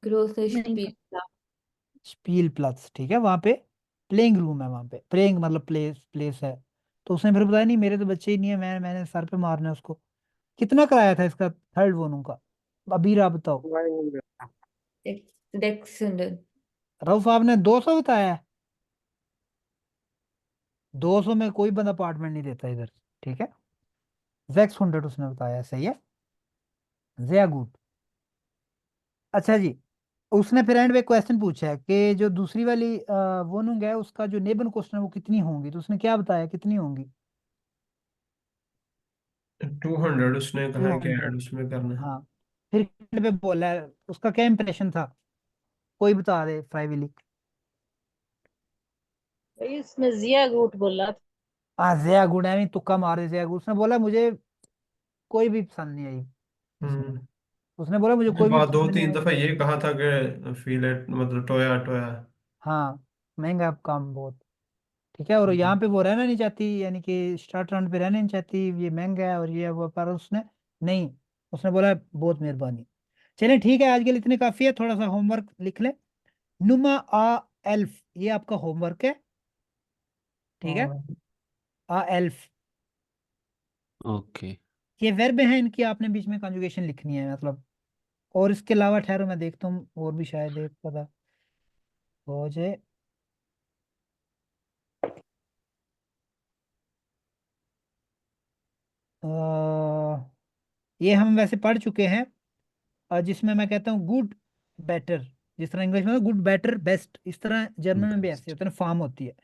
ग्रोसरी नहीं पिज़्ज़ा। स्पील प्लस, ठीक है, वहां पे प्लेइंग रूम है, वहां पे प्लेइंग मतलब प्लेस प्लेस है। तो उसने फिर बताया नहीं मेरे तो बच्चे ही नहीं है, मैंने सर पे मारना है उसको। कितना कराया था इसका थर्ड वोनों का? अबीर आप बताओ। डेक्सन रऊफ आपने 200 बताया है। 200 में कोई बंदा अपार्टमेंट नहीं देता इधर, ठीक है। 600 उसने बताया, सही है, जया गुड। अच्छा जी, उसने फिर एंड में क्वेश्चन पूछा है कि जो दूसरी वाली वोनुंग है उसका जो नेबन क्वेश्चन है वो कितनी होंगी, तो उसने क्या बताया कितनी होंगी? 200 उसने कहा है कि ऐड 200। उसमें करना है। हाँ, फिर एंड पे बोला है, उसका क्या इंप्रेशन था, कोई बता दे प्राइवली। भाई इसमें जिया झूठ बोला था। हाँ, जया गुड है, तुक्का मारे जया गुड, उसने बोला मुझे कोई भी पसंद नहीं आई इसमें। हम्म। उसने बोला मुझे उसके कोई भी बाद दो पसंद नहीं तीन आई। दफा ये कहा था कि फील इट, मतलब टोया टोया। हाँ, महंगा काम बहुत। ठीक है, और यहाँ हम्म। पे वो रहना नहीं चाहती, यानी कि स्टार्ट राउंड पे रहना नहीं चाहती, ये महंगा है और ये है वो, पर उसने नहीं, उसने बोला बहुत मेहरबानी। चलिए ठीक है, आज के लिए इतने काफी है, थोड़ा सा होमवर्क लिख ले। नुमा आ एल्फ, ये आपका होमवर्क है। ठीक है, हाँ। आ एल्फ, ओके। ये वर्ब है, इनकी आपने बीच में कंजुगेशन लिखनी है मतलब। और इसके अलावा ठहरो मैं देखता हूँ, और भी शायद एक पता हो जाए। ये हम वैसे पढ़ चुके हैं, जिसमें मैं कहता हूँ गुड बेटर, जिस तरह इंग्लिश में गुड बेटर बेस्ट, इस तरह जर्मन में भी ऐसे बेस्ट। होता है, फॉर्म होती है।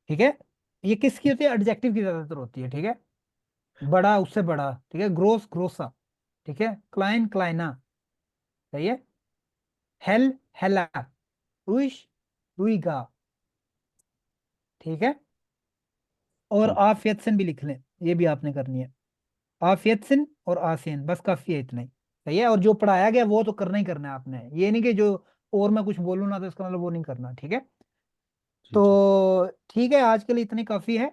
ठीक है, ये किसकी होती है, एडजेक्टिव की ज्यादातर होती है। ठीक है, बड़ा उससे बड़ा, ठीक है, ग्रोस ग्रोसा, ठीक है, क्लाइन क्लाइना, सही है, हेल हेला, रुइश रुइगा, ठीक है। और ओ- आफियतसन भी लिख लें, ये भी आपने करनी है, आफियतसन और आसियन, बस काफी है इतना ही। सही है, और जो पढ़ाया गया वो तो करना ही करना है आपने, ये नहीं कि जो और मैं कुछ बोलूँ ना तो इसका मतलब वो नहीं करना। ठीक है, जी जी। तो ठीक है, आज के लिए इतनी काफी है।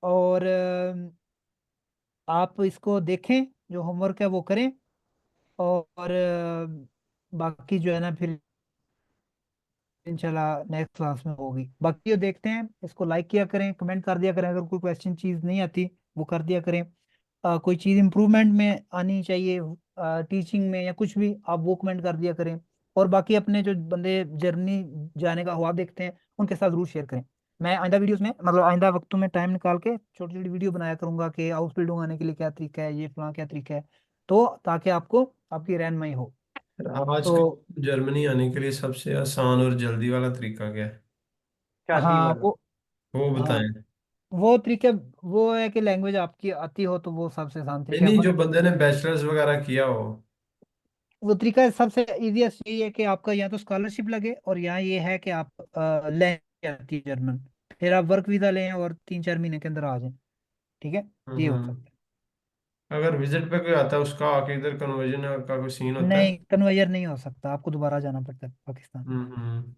और आप इसको देखें, जो होमवर्क है वो करें, और बाकी जो है ना फिर इंशाल्लाह नेक्स्ट क्लास में होगी। बाकी ये देखते हैं, इसको लाइक किया करें, कमेंट कर दिया करें, अगर कोई क्वेश्चन चीज़ नहीं आती वो कर दिया करें। कोई चीज़ इम्प्रूवमेंट में आनी चाहिए टीचिंग में या कुछ भी, आप वो कमेंट कर दिया करें। और बाकी अपने जो बंदे जर्नी जाने का हुआ देखते हैं, उनके साथ जरूर शेयर करें। मैं आइंदा वीडियोस में, मतलब आइंदा वक्तों में टाइम निकाल के छोटी छोटी वीडियो बनाया करूंगा कि हाउस बिल्डिंग आने के लिए क्या तरीका है, ये फलां क्या तरीका है, तो ताकि आपको आपकी रहनुमाई हो। आज के तो जर्मनी आने के लिए सबसे आसान और जल्दी वाला तरीका क्या है? शादी हाँ वाला। वो, वो हाँ बताएं। वो तरीके, वो है कि लैंग्वेज आपकी आती हो तो वो सबसे आसान नहीं तरीका है। नहीं, जो बंदे ने बैचलर्स वगैरह किया हो। वो तरीका सबसे इजीएस्ट यही है कि आपका या तो स्कॉलरशिप लगे, और यहाँ ये है कि आप लैंग्वेज आती है जर्मन, फिर आप वर्क वीजा लें और 3-4 महीने के अंदर आ जाएं। ठीक है, ये हो हम्म। सकता अगर विजिट पे कोई आता है, उसका आके इधर कन्वर्जन का कोई सीन है। होता है? नहीं, कन्वर्जन नहीं हो सकता, आपको दोबारा जाना पड़ता है पाकिस्तान। हम्म।